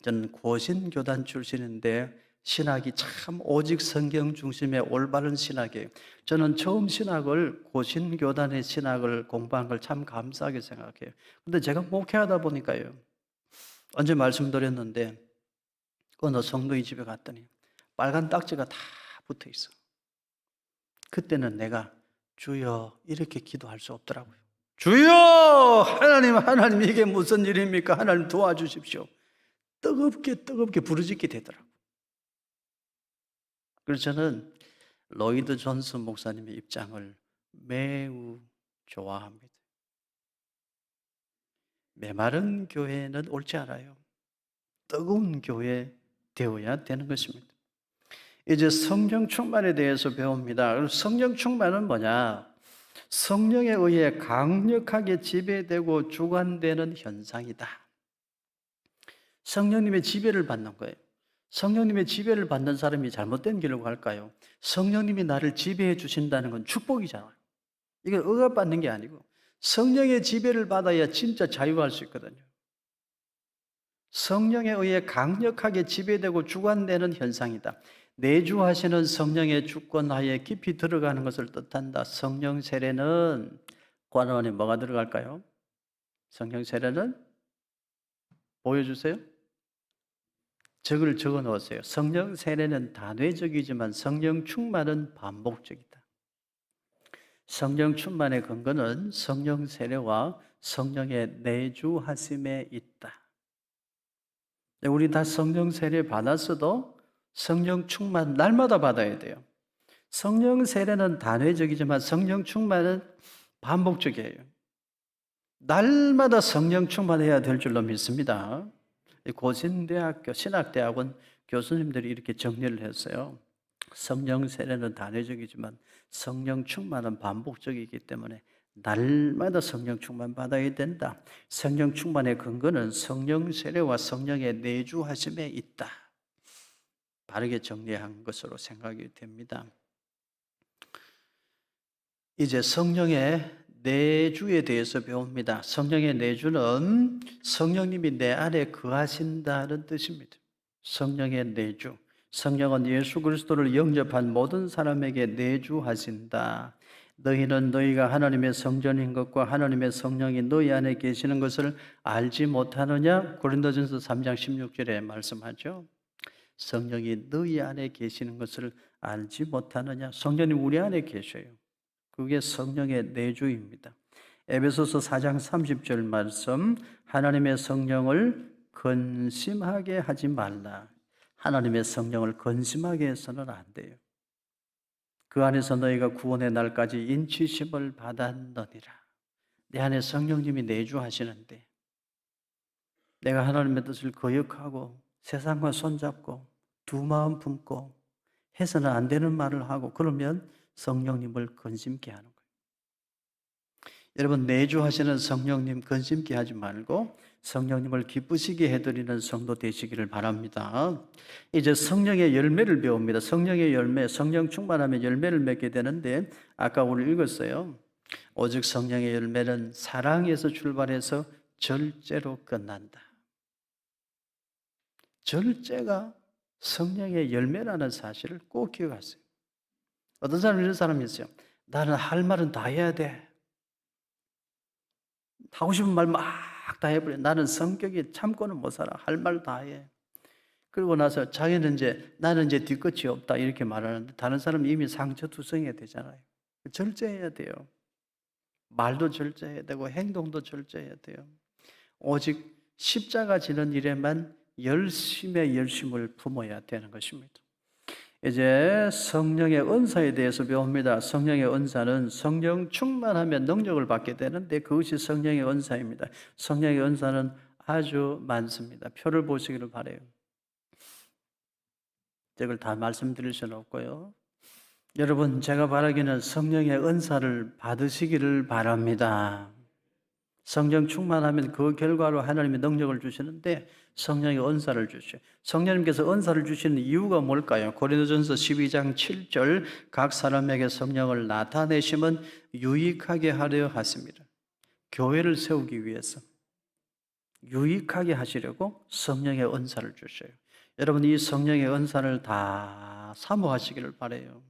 저는 고신교단 출신인데 신학이 참 오직 성경 중심의 올바른 신학이에요. 저는 처음 신학을 고신교단의 신학을 공부한 걸 참 감사하게 생각해요. 근데 제가 목회하다 보니까요. 언제 말씀드렸는데 어느 성도의 집에 갔더니 빨간 딱지가 다 붙어 있어. 그때는 내가 주여 이렇게 기도할 수 없더라고요. 주여 하나님, 하나님 이게 무슨 일입니까? 하나님 도와주십시오. 뜨겁게 부르짖게 되더라고요. 그래서 저는 로이드 존슨 목사님의 입장을 매우 좋아합니다. 메마른 교회는 옳지 않아요. 뜨거운 교회 되어야 되는 것입니다. 이제 성령 충만에 대해서 배웁니다. 성령 충만은 뭐냐? 성령에 의해 강력하게 지배되고 주관되는 현상이다. 성령님의 지배를 받는 거예요. 성령님의 지배를 받는 사람이 잘못된 길로 갈까요? 성령님이 나를 지배해 주신다는 건 축복이잖아요. 이건 억압받는 게 아니고 성령의 지배를 받아야 진짜 자유할 수 있거든요. 성령에 의해 강력하게 지배되고 주관되는 현상이다. 내주하시는 성령의 주권하에 깊이 들어가는 것을 뜻한다. 성령 세례는 그 안에 뭐가 들어갈까요? 성령 세례는 보여주세요. 적어 놓으세요. 성령 세례는 단회적이지만 성령 충만은 반복적이다. 성령 충만의 근거는 성령 세례와 성령의 내주하심에 있다. 우리 다 성령 세례 받았어도 성령 충만 날마다 받아야 돼요. 성령 세례는 단회적이지만 성령 충만은 반복적이에요. 날마다 성령 충만해야 될 줄로 믿습니다. 고신대학교 신학대학원 교수님들이 이렇게 정리를 했어요. 성령 세례는 단회적이지만 성령 충만은 반복적이기 때문에 날마다 성령 충만 받아야 된다. 성령 충만의 근거는 성령 세례와 성령의 내주하심에 있다. 바르게 정리한 것으로 생각이 됩니다. 이제 성령의 내주에 대해서 배웁니다. 성령의 내주는 성령님이 내 안에 거하신다는 뜻입니다. 성령의 내주. 성령은 예수 그리스도를 영접한 모든 사람에게 내주하신다. 너희는 너희가 하나님의 성전인 것과 하나님의 성령이 너희 안에 계시는 것을 알지 못하느냐? 고린도전서 3장 16절에 말씀하죠. 성령이 너희 안에 계시는 것을 알지 못하느냐? 성령님 우리 안에 계셔요. 그게 성령의 내주입니다. 에베소서 4장 30절 말씀, 하나님의 성령을 근심하게 하지 말라. 하나님의 성령을 근심하게 해서는 안 돼요. 그 안에서 너희가 구원의 날까지 인치심을 받았느니라. 내 안에 성령님이 내주하시는데 내가 하나님의 뜻을 거역하고 세상과 손잡고 두 마음 품고 해서는 안 되는 말을 하고 그러면 성령님을 근심케 하는 거예요. 여러분, 내주하시는 성령님 근심케 하지 말고 성령님을 기쁘시게 해드리는 성도 되시기를 바랍니다. 이제 성령의 열매를 배웁니다. 성령의 열매, 성령 충만하면 열매를 맺게 되는데 아까 오늘 읽었어요. 오직 성령의 열매는 사랑에서 출발해서 절제로 끝난다. 절제가 성령의 열매라는 사실을 꼭 기억하세요. 어떤 사람은 이런 사람이 있어요. 나는 할 말은 다 해야 돼. 하고 싶은 말 막 다 해버려. 나는 성격이 참고는 못 살아. 할 말 다 해. 그리고 나서 자기는 나는 뒤끝이 없다 이렇게 말하는데 다른 사람은 이미 상처투성이가 되잖아요. 절제해야 돼요. 말도 절제해야 되고 행동도 절제해야 돼요. 오직 십자가 지는 일에만 열심의 열심을 품어야 되는 것입니다. 이제 성령의 은사에 대해서 배웁니다. 성령의 은사는 성령 충만하면 능력을 받게 되는데 그것이 성령의 은사입니다. 성령의 은사는 아주 많습니다. 표를 보시기를 바라요. 이걸 다 말씀드릴 수는 없고요. 여러분, 제가 바라기는 성령의 은사를 받으시기를 바랍니다. 성령 충만하면 그 결과로 하나님의 능력을 주시는데 성령의 은사를 주셔요. 성령님께서 은사를 주시는 이유가 뭘까요? 고린도전서 12장 7절 각 사람에게 성령을 나타내심은 유익하게 하려 하십니다. 교회를 세우기 위해서 유익하게 하시려고 성령의 은사를 주셔요. 여러분, 이 성령의 은사를 다 사모하시기를 바라요.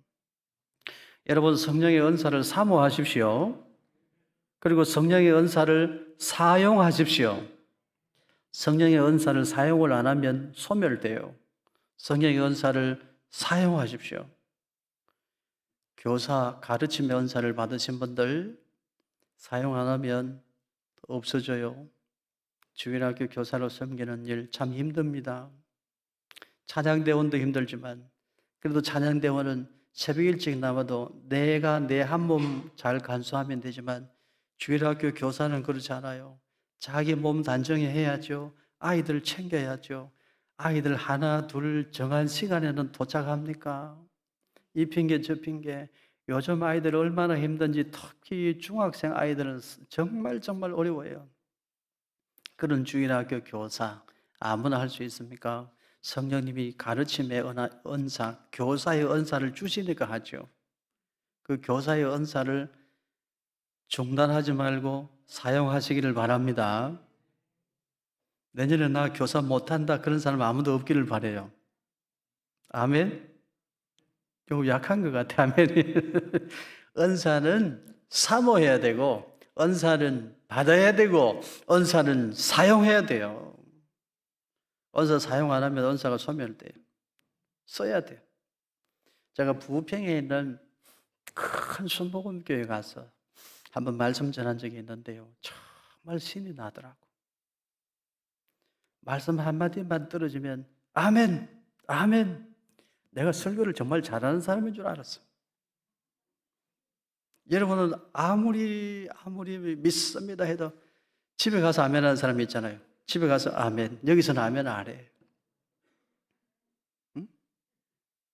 여러분, 성령의 은사를 사모하십시오. 그리고 성령의 은사를 사용하십시오. 성령의 은사를 사용을 안 하면 소멸돼요. 성령의 은사를 사용하십시오. 교사, 가르침의 은사를 받으신 분들 사용 안 하면 없어져요. 주일학교 교사로 섬기는 일 참 힘듭니다. 찬양대원도 힘들지만 그래도 찬양대원은 새벽 일찍 나와도 내가 내 한 몸 잘 간수하면 되지만 주일학교 교사는 그렇지 않아요. 자기 몸 단정히 해야죠. 아이들 챙겨야죠. 아이들 하나 둘 정한 시간에는 도착합니까? 이 핑계 저 핑계. 요즘 아이들 얼마나 힘든지 특히 중학생 아이들은 정말 어려워요. 그런 주일학교 교사 아무나 할 수 있습니까? 성령님이 가르침의 은사, 교사의 은사를 주시니까 하죠. 그 교사의 은사를 중단하지 말고 사용하시기를 바랍니다. 내년에 나 교사 못한다 그런 사람 아무도 없기를 바라요. 아멘? 좀 약한 것 같아. 아멘. 은사는 사모해야 되고 은사는 받아야 되고 은사는 사용해야 돼요. 은사 사용 안 하면 은사가 소멸돼요. 써야 돼요. 제가 부평에 있는 큰 순복음교회 가서 한번 말씀 전한 적이 있는데요. 정말 신이 나더라고. 말씀 한마디만 떨어지면 아멘, 아멘. 내가 설교를 정말 잘하는 사람인 줄 알았어. 여러분은 아무리 믿습니다 해도 집에 가서 아멘 하는 사람이 있잖아요. 집에 가서 아멘, 여기서는 아멘 안 해. 응?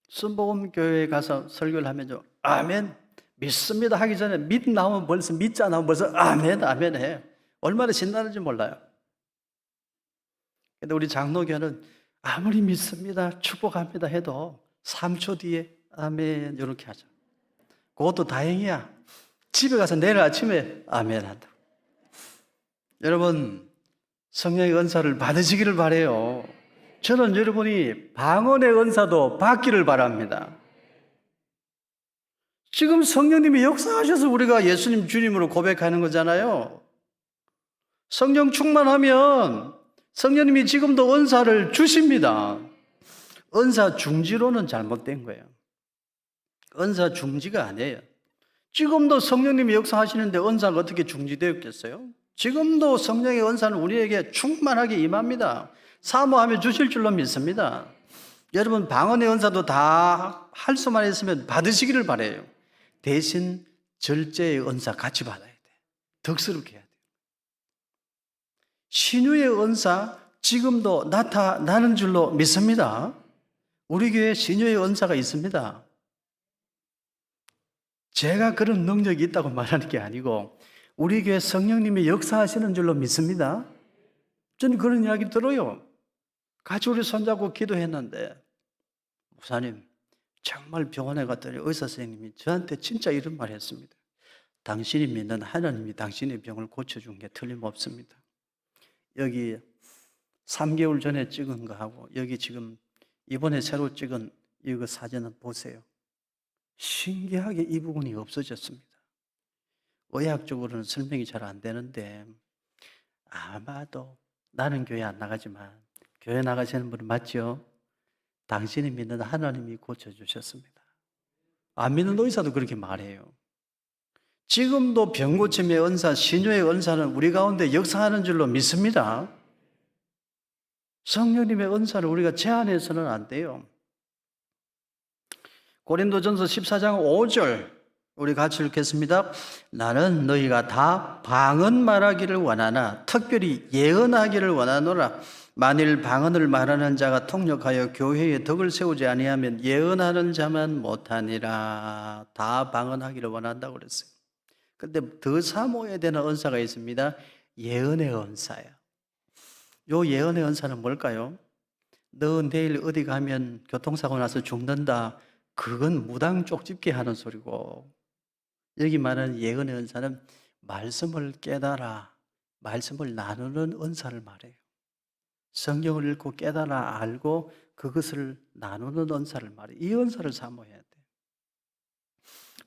순복음교회에 가서 설교를 하면 아멘, 믿습니다 하기 전에 믿자 나오면 벌써 아멘, 아멘 해. 얼마나 신나는지 몰라요. 근데 우리 장로교는 아무리 믿습니다, 축복합니다 해도 3초 뒤에 아멘 이렇게 하죠. 그것도 다행이야. 집에 가서 내일 아침에 아멘 한다. 여러분 성령의 은사를 받으시기를 바라요. 저는 여러분이 방언의 은사도 받기를 바랍니다. 지금 성령님이 역사하셔서 우리가 예수님 주님으로 고백하는 거잖아요. 성령 충만하면 성령님이 지금도 은사를 주십니다. 은사 중지로는 잘못된 거예요. 은사 중지가 아니에요. 지금도 성령님이 역사하시는데 은사가 어떻게 중지되었겠어요? 지금도 성령의 은사는 우리에게 충만하게 임합니다. 사모하며 주실 줄로 믿습니다. 여러분 방언의 은사도 다 할 수만 있으면 받으시기를 바라요. 대신 절제의 은사 같이 받아야 돼. 덕스럽게 해야 돼. 신유의 은사 지금도 나타나는 줄로 믿습니다. 우리 교회에 신유의 은사가 있습니다. 제가 그런 능력이 있다고 말하는 게 아니고 우리 교회 성령님이 역사하시는 줄로 믿습니다. 저는 그런 이야기 들어요. 같이 우리 손잡고 기도했는데 목사님 정말 병원에 갔더니 의사 선생님이 저한테 진짜 이런 말 했습니다. 당신이 믿는 하나님이 당신의 병을 고쳐준 게 틀림없습니다. 여기 3개월 전에 찍은 거하고 여기 지금 이번에 새로 찍은 이거 사진은 보세요. 신기하게 이 부분이 없어졌습니다. 의학적으로는 설명이 잘 안 되는데 아마도 나는 교회 안 나가지만 교회 나가시는 분은 맞죠? 당신이 믿는 하나님이 고쳐주셨습니다. 안 믿는 의사도 그렇게 말해요. 지금도 병고침의 은사, 신유의 은사는 우리 가운데 역사하는 줄로 믿습니다. 성령님의 은사를 우리가 제한해서는 안 돼요. 고린도전서 14장 5절 우리 같이 읽겠습니다. 나는 너희가 다 방언 말하기를 원하나 특별히 예언하기를 원하노라. 만일 방언을 말하는 자가 통역하여 교회에 덕을 세우지 아니하면 예언하는 자만 못하니라. 다 방언하기를 원한다고 그랬어요. 근데 더 사모해야 되는 은사가 있습니다. 예언의 은사예요. 요 예언의 은사는 뭘까요? 너 내일 어디 가면 교통사고 나서 죽는다. 그건 무당 쪽집게 하는 소리고 여기 말하는 예언의 은사는 말씀을 깨달아 말씀을 나누는 은사를 말해요. 성경을 읽고 깨달아 알고 그것을 나누는 은사를 말해요. 이 은사를 사모해야 돼.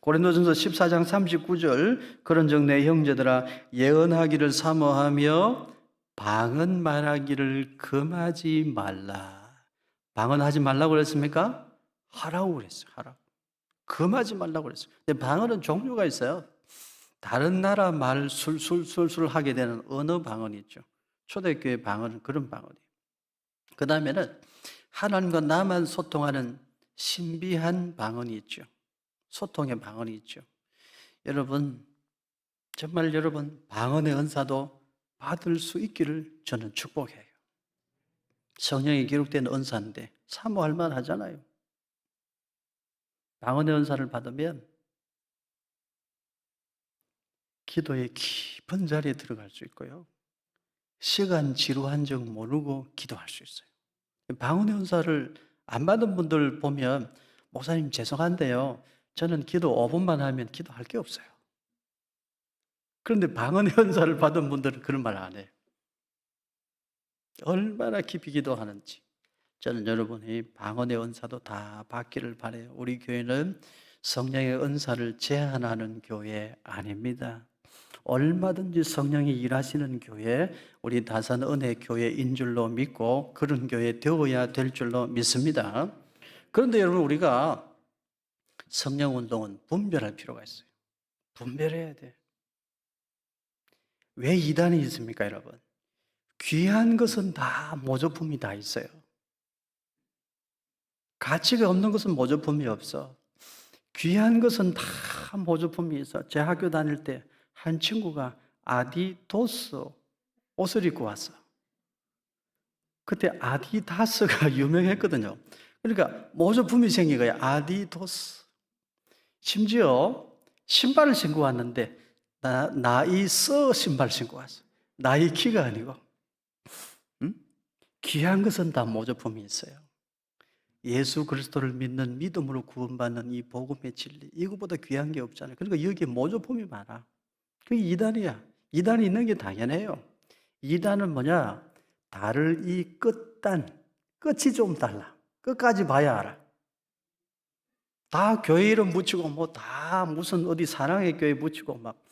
고린도전서 14장 39절 그런즉 내 형제들아 예언하기를 사모하며 방언 말하기를 금하지 말라. 방언하지 말라고 그랬습니까? 하라고 그랬어요. 하라고. 금하지 말라고 그랬어요. 근데 방언은 종류가 있어요. 다른 나라 말 술술술술 하게 되는 언어 방언이 있죠. 초대교회 방언은 그런 방언이에요. 그 다음에는 하나님과 나만 소통하는 신비한 방언이 있죠. 소통의 방언이 있죠. 여러분, 정말 여러분 방언의 은사도 받을 수 있기를 저는 축복해요. 성령이 기록된 은사인데 사모할 만하잖아요. 방언의 은사를 받으면 기도의 깊은 자리에 들어갈 수 있고요. 시간 지루한 적 모르고 기도할 수 있어요. 방언의 은사를 안 받은 분들 보면 목사님 죄송한데요. 저는 기도 5분만 하면 기도할 게 없어요. 그런데 방언의 은사를 받은 분들은 그런 말 안 해요. 얼마나 깊이 기도하는지. 저는 여러분이 방언의 은사도 다 받기를 바라요. 우리 교회는 성령의 은사를 제한하는 교회 아닙니다. 얼마든지 성령이 일하시는 교회, 우리 다산 은혜 교회인 줄로 믿고 그런 교회 되어야 될 줄로 믿습니다. 그런데 여러분, 우리가 성령 운동은 분별할 필요가 있어요. 분별해야 돼. 왜 이단이 있습니까, 여러분? 귀한 것은 다 모조품이 다 있어요. 가치가 없는 것은 모조품이 없어. 귀한 것은 다 모조품이 있어. 제 학교 다닐 때 한 친구가 아디도스 옷을 입고 왔어. 그때 아디다스가 유명했거든요. 그러니까 모조품이 생긴 거야. 아디도스. 심지어 신발을 신고 왔는데 나이스 신발 신고 왔어. 나이키가 아니고. 응? 귀한 것은 다 모조품이 있어요. 예수 그리스도를 믿는 믿음으로 구원받는 이 복음의 진리, 이거보다 귀한 게 없잖아요. 그러니까 여기에 모조품이 많아. 그게 이단이야. 이단이 있는 게 당연해요. 이단은 뭐냐? 달을 이 끝단, 끝이 좀 달라. 끝까지 봐야 알아. 다 교회 이름 붙이고 뭐 다 무슨 어디 사랑의 교회 붙이고 막.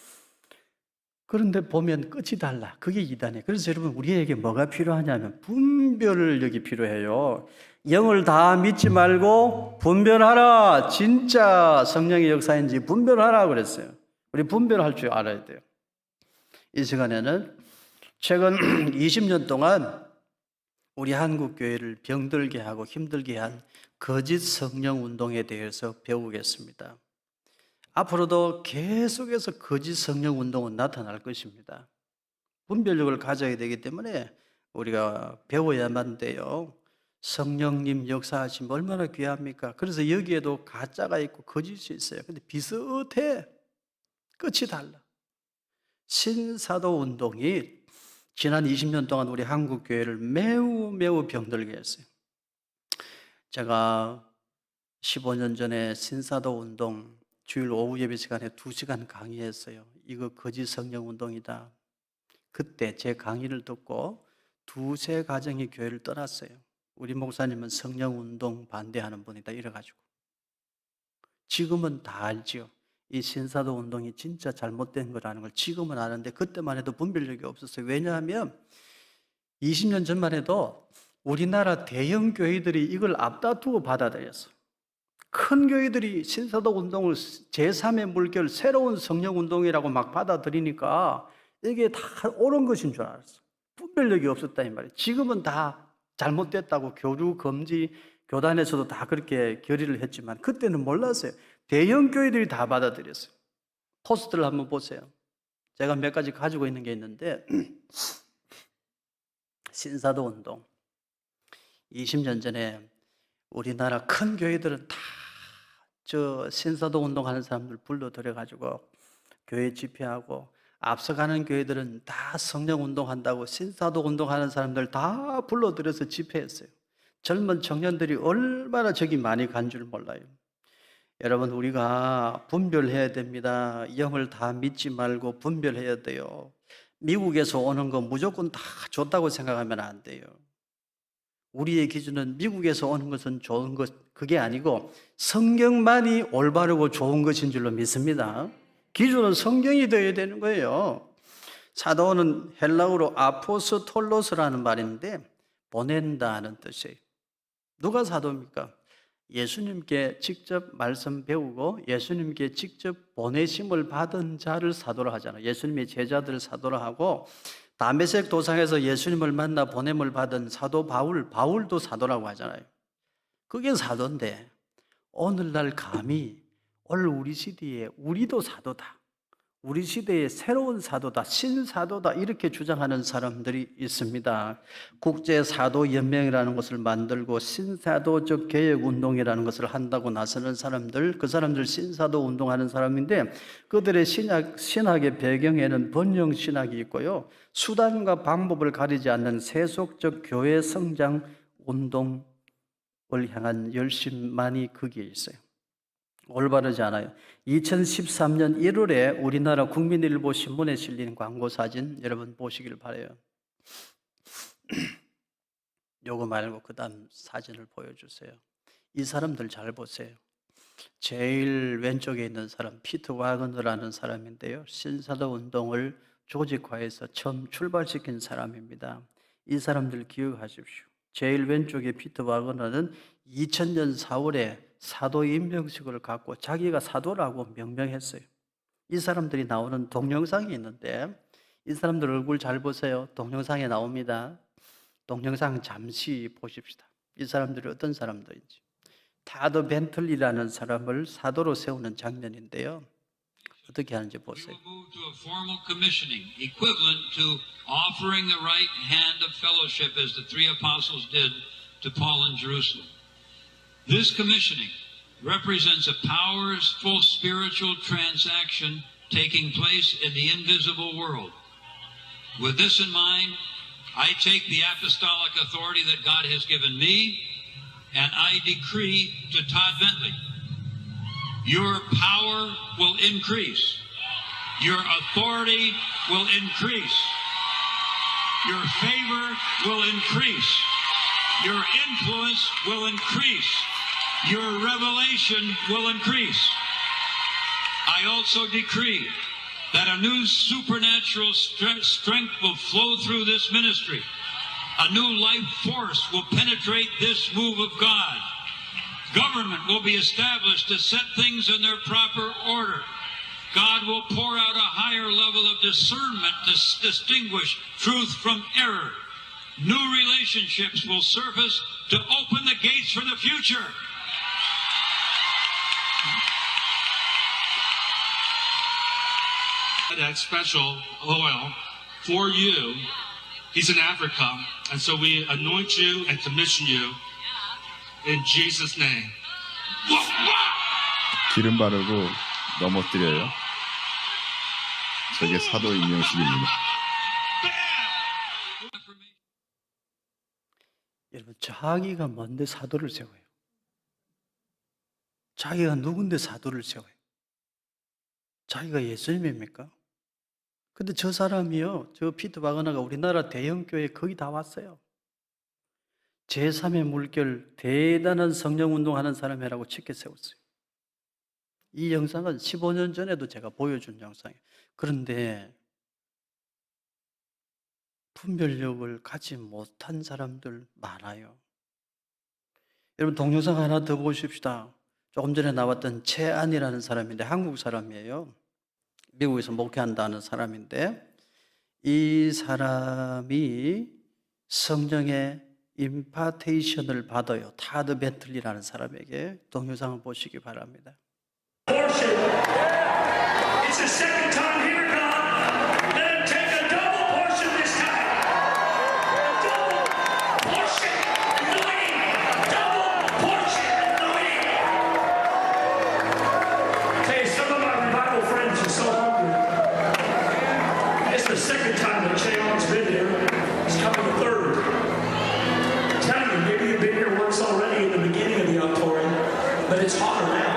그런데 보면 끝이 달라. 그게 이단이에요. 그래서 여러분, 우리에게 뭐가 필요하냐면 분별을 여기 필요해요. 영을 다 믿지 말고 분별하라. 진짜 성령의 역사인지 분별하라 그랬어요. 우리 분별할 줄 알아야 돼요. 이 시간에는 최근 20년 동안 우리 한국 교회를 병들게 하고 힘들게 한 거짓 성령 운동에 대해서 배우겠습니다. 앞으로도 계속해서 거짓 성령 운동은 나타날 것입니다. 분별력을 가져야 되기 때문에 우리가 배워야만 돼요. 성령님 역사하시면 얼마나 귀합니까? 그래서 여기에도 가짜가 있고 거짓이 있어요. 근데 비슷해. 끝이 달라. 신사도 운동이 지난 20년 동안 우리 한국 교회를 매우 병들게 했어요. 제가 15년 전에 신사도 운동 주일 오후 예배 시간에 2시간 강의했어요. 이거 거짓 성령 운동이다. 그때 제 강의를 듣고 두세 가정이 교회를 떠났어요. 우리 목사님은 성령 운동 반대하는 분이다 이래가지고. 지금은 다 알지요. 이 신사도 운동이 진짜 잘못된 거라는 걸 지금은 아는데 그때만 해도 분별력이 없었어요. 왜냐하면 20년 전만 해도 우리나라 대형 교회들이 이걸 앞다투고 받아들였어. 큰 교회들이 신사도 운동을 제3의 물결, 새로운 성령 운동이라고 막 받아들이니까 이게 다 옳은 것인 줄 알았어. 분별력이 없었다 이 말이에요. 지금은 다 잘못됐다고 교류 금지 교단에서도 다 그렇게 결의를 했지만 그때는 몰랐어요. 대형 교회들이 다 받아들였어요. 포스트를 한번 보세요. 제가 몇 가지 가지고 있는 게 있는데 신사도 운동 20년 전에 우리나라 큰 교회들은 다 저 신사도 운동하는 사람들 불러들여가지고 교회 집회하고, 앞서가는 교회들은 다 성령 운동한다고 신사도 운동하는 사람들 다 불러들여서 집회했어요. 젊은 청년들이 얼마나 저기 많이 간 줄 몰라요. 여러분, 우리가 분별해야 됩니다. 영을 다 믿지 말고 분별해야 돼요. 미국에서 오는 거 무조건 다 좋다고 생각하면 안 돼요. 우리의 기준은 미국에서 오는 것은 좋은 것, 그게 아니고 성경만이 올바르고 좋은 것인 줄로 믿습니다. 기준은 성경이 되어야 되는 거예요. 사도는 헬라어로 아포스톨로스라는 말인데 보낸다는 뜻이에요. 누가 사도입니까? 예수님께 직접 말씀 배우고 예수님께 직접 보내심을 받은 자를 사도라 하잖아요. 예수님의 제자들을 사도라 하고, 다메섹 도상에서 예수님을 만나 보냄을 받은 사도 바울도 사도라고 하잖아요. 그게 사도인데 오늘날 감히 오늘 우리 시대에 우리도 사도다, 우리 시대의 새로운 사도다, 신사도다 이렇게 주장하는 사람들이 있습니다. 국제사도연맹이라는 것을 만들고 신사도적 개혁운동이라는 것을 한다고 나서는 사람들, 그 사람들 신사도 운동하는 사람인데, 그들의 신학의 배경에는 번영신학이 있고요, 수단과 방법을 가리지 않는 세속적 교회 성장 운동을 향한 열심만이 거기에 있어요. 올바르지 않아요. 2013년 1월에 우리나라 국민일보 신문에 실린 광고 사진 여러분 보시길 바라요. 요거 말고 그 다음 사진을 보여주세요. 이 사람들 잘 보세요. 제일 왼쪽에 있는 사람 피터 와그너라는 사람인데요, 신사도 운동을 조직화해서 처음 출발시킨 사람입니다. 이 사람들 기억하십시오. 제일 왼쪽에 피터 와그너는 2000년 4월에 사도 임명식을 갖고 자기가 사도라고 명명했어요. 이 사람들이 나오는 동영상이 있는데, 이 사람들 얼굴 잘 보세요. 동영상에 나옵니다. 동영상 잠시 보십시다. 이 사람들이 어떤 사람들인지. 타드 벤틀리라는 사람을 사도로 세우는 장면인데요, 어떻게 하는지 보세요. We will move to a formal commissioning equivalent to offering the right hand of fellowship as the three apostles did to Paul in Jerusalem. This commissioning represents a powerful spiritual transaction taking place in the invisible world. With this in mind, I take the apostolic authority that God has given me, and I decree to Todd Bentley, your power will increase. Your authority will increase. Your favor will increase. Your influence will increase. Your revelation will increase. I also decree that a new supernatural strength will flow through this ministry. A new life force will penetrate this move of God. Government will be established to set things in their proper order. God will pour out a higher level of discernment to distinguish truth from error. New relationships will surface to open the gates for the future. That special oil for you. He's in Africa, and so we anoint you and commission you in Jesus' name. 기름 바르고 넘어뜨려요. 저게 사도 임명식입니다. 여러분, 자기가 뭔데 사도를 세워요? 자기가 누군데 사도를 세워요? 자기가 예수님입니까? 근데 저 사람이요, 저 피터 바그너가 우리나라 대형교회 거의 다 왔어요. 제3의 물결 대단한 성령운동하는 사람이라고 치켜 세웠어요. 이 영상은 15년 전에도 제가 보여준 영상이에요. 그런데 분별력을 갖지 못한 사람들 많아요. 여러분, 동영상 하나 더 보십시다. 조금 전에 나왔던 최안이라는 사람인데 한국 사람이에요. 미국에서 목회한다는 사람인데, 이 사람이 성령의 임파테이션을 받아요. 타드 벤틀리라는 사람에게. 동영상을 보시기 바랍니다. It's the second time here, God. Let him take a double portion this time. A double portion anointing. Double portion anointing. Hey, some of my revival friends are so hungry. It's the second time that Cheon's been here. He's coming the third. I'm telling you, maybe you've been here once already in the beginning of the outpouring, but it's hotter now.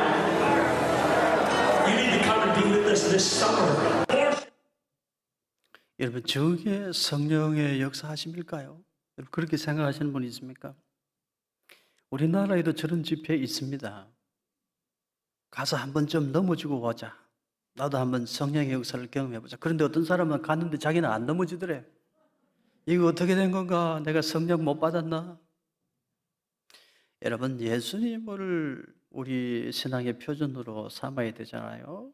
This summer. 여러분, 저게 성령의 역사하심일까요? 여러분, 그렇게 생각하시는 분 있습니까? 우리나라에도 저런 집회 있습니다. 가서 한번 좀 넘어지고 보자. 나도 한번 성령의 역사를 경험해보자. 그런데 어떤 사람은 갔는데 자기는 안 넘어지더래. 이거 어떻게 된 건가? 내가 성령 못 받았나? 여러분, 예수님을 우리 신앙의 표준으로 삼아야 되잖아요.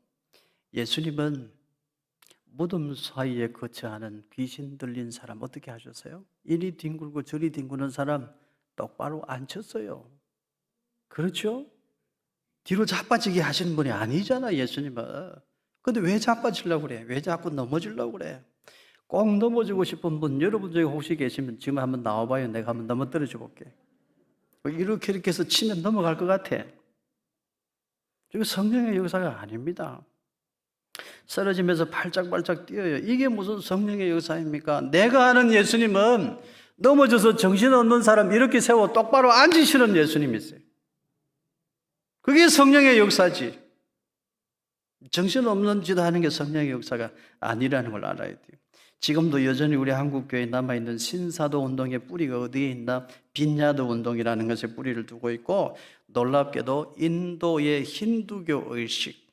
예수님은 무덤 사이에 거처하는 귀신 들린 사람 어떻게 하셨어요? 이리 뒹굴고 저리 뒹구는 사람 똑바로 앉혔어요. 그렇죠? 뒤로 자빠지게 하시는 분이 아니잖아, 예수님은. 근데 왜 자빠지려고 그래? 왜 자꾸 넘어지려고 그래? 꼭 넘어지고 싶은 분, 여러분 중에 혹시 계시면 지금 한번 나와봐요. 내가 한번 넘어뜨려 볼게. 이렇게 해서 치면 넘어갈 것 같아. 이거 성령의 역사가 아닙니다. 쓰러지면서 팔짝팔짝 뛰어요. 이게 무슨 성령의 역사입니까? 내가 아는 예수님은 넘어져서 정신없는 사람 이렇게 세워 똑바로 앉으시는 예수님이세요. 그게 성령의 역사지. 정신없는 짓 하는 게 성령의 역사가 아니라는 걸 알아야 돼요. 지금도 여전히 우리 한국교회에 남아있는 신사도 운동의 뿌리가 어디에 있나? 빈야드 운동이라는 것에 뿌리를 두고 있고, 놀랍게도 인도의 힌두교 의식,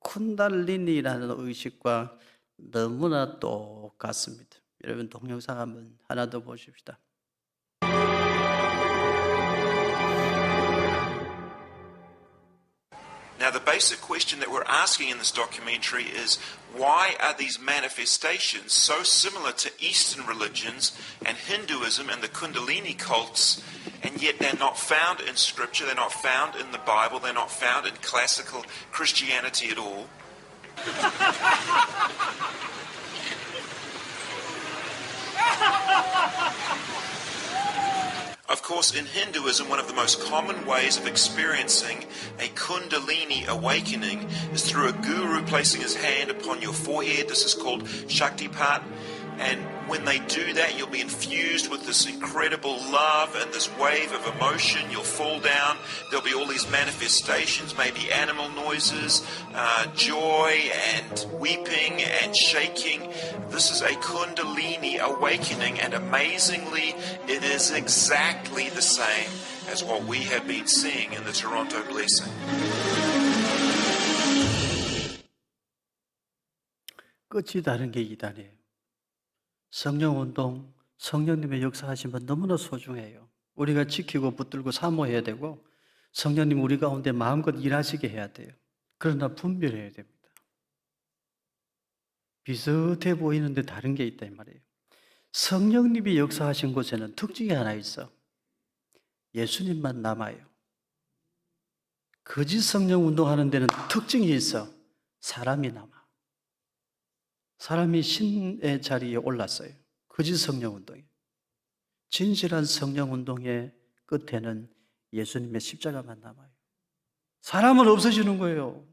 쿤달리니라는 의식과 너무나 똑같습니다. 여러분, 동영상 한번 하나 더 보십시다. Now, the basic question that we're asking in this documentary is, why are these manifestations so similar to Eastern religions and Hinduism and the Kundalini cults, and yet they're not found in Scripture, they're not found in the Bible, they're not found in classical Christianity at all? Of course, in Hinduism, one of the most common ways of experiencing a Kundalini awakening is through a guru placing his hand upon your forehead. This is called Shaktipat. And when they do that, you'll be infused with this incredible love and this wave of emotion. You'll fall down. There'll be all these manifestations, maybe animal noises, joy and weeping and shaking. This is a Kundalini awakening, and amazingly, it is exactly the same as what we have been seeing in the Toronto Blessing. 끝이 다른 게 이단이에요. 성령운동, 성령님의 역사하심은 너무나 소중해요. 우리가 지키고 붙들고 사모해야 되고, 성령님 우리 가운데 마음껏 일하시게 해야 돼요. 그러나 분별해야 됩니다. 비슷해 보이는데 다른 게 있다 이 말이에요. 성령님이 역사하신 곳에는 특징이 하나 있어. 예수님만 남아요. 거짓 성령 운동하는 데는 특징이 있어. 사람이 남아. 사람이 신의 자리에 올랐어요. 거짓 성령 운동이. 진실한 성령 운동의 끝에는 예수님의 십자가만 남아요. 사람은 없어지는 거예요.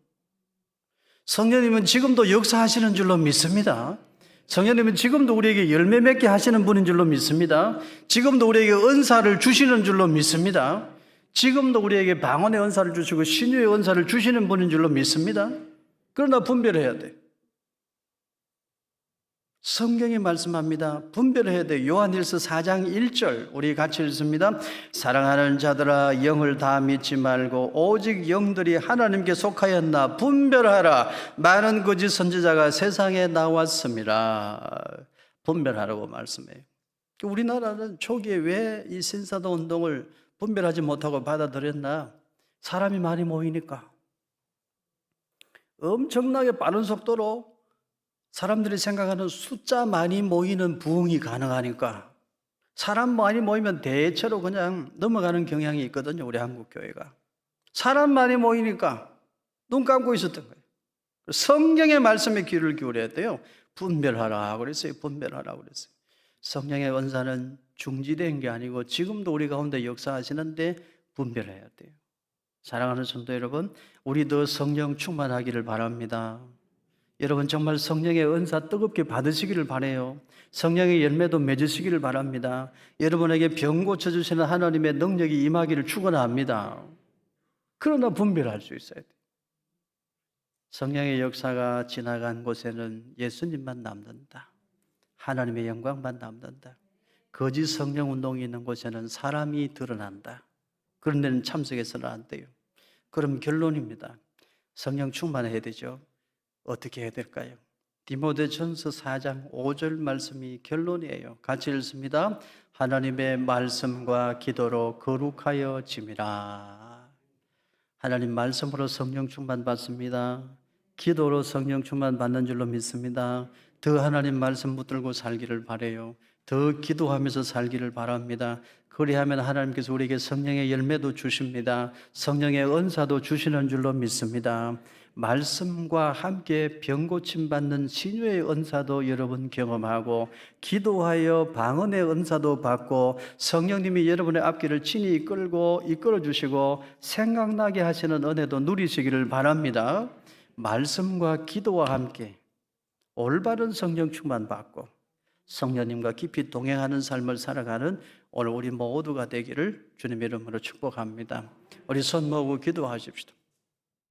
성령님은 지금도 역사하시는 줄로 믿습니다. 성령님은 지금도 우리에게 열매 맺게 하시는 분인 줄로 믿습니다. 지금도 우리에게 은사를 주시는 줄로 믿습니다. 지금도 우리에게 방언의 은사를 주시고 신유의 은사를 주시는 분인 줄로 믿습니다. 그러나 분별해야 돼. 성경이 말씀합니다. 분별해야 돼. 요한일서 4장 1절 우리 같이 읽습니다. 사랑하는 자들아, 영을 다 믿지 말고 오직 영들이 하나님께 속하였나 분별하라. 많은 거짓 선지자가 세상에 나왔습니다. 분별하라고 말씀해요. 우리나라는 초기에 왜 이 신사도 운동을 분별하지 못하고 받아들였나? 사람이 많이 모이니까. 엄청나게 빠른 속도로 사람들이 생각하는 숫자 많이 모이는 부흥이 가능하니까 사람 많이 모이면 대체로 그냥 넘어가는 경향이 있거든요. 우리 한국교회가. 사람 많이 모이니까 눈 감고 있었던 거예요. 성경의 말씀에 귀를 기울여야 돼요. 분별하라 그랬어요. 분별하라 그랬어요. 성령의 은사는 중지된 게 아니고 지금도 우리 가운데 역사하시는데 분별해야 돼요. 사랑하는 성도 여러분, 우리도 성령 충만하기를 바랍니다. 여러분 정말 성령의 은사 뜨겁게 받으시기를 바라요. 성령의 열매도 맺으시기를 바랍니다. 여러분에게 병 고쳐주시는 하나님의 능력이 임하기를 축원합니다. 그러나 분별할 수 있어야 돼요. 성령의 역사가 지나간 곳에는 예수님만 남는다. 하나님의 영광만 남는다. 거짓 성령 운동이 있는 곳에는 사람이 드러난다. 그런 데는 참석해서는 안 돼요. 그럼 결론입니다. 성령 충만해야 되죠. 어떻게 해야 될까요? 디모데전서 4장 5절 말씀이 결론이에요. 같이 읽습니다. 하나님의 말씀과 기도로 거룩하여 짐이라. 하나님 말씀으로 성령 충만 받습니다. 기도로 성령 충만 받는 줄로 믿습니다. 더 하나님 말씀 붙들고 살기를 바라요. 더 기도하면서 살기를 바랍니다. 그리하면 하나님께서 우리에게 성령의 열매도 주십니다. 성령의 은사도 주시는 줄로 믿습니다. 말씀과 함께 병 고침 받는 치유의 은사도 여러분 경험하고, 기도하여 방언의 은사도 받고, 성령님이 여러분의 앞길을 친히 이끌어 주시고 생각나게 하시는 은혜도 누리시기를 바랍니다. 말씀과 기도와 함께 올바른 성령 충만 받고 성령님과 깊이 동행하는 삶을 살아가는 오늘 우리 모두가 되기를 주님의 이름으로 축복합니다. 우리 손 모으고 기도하십시다.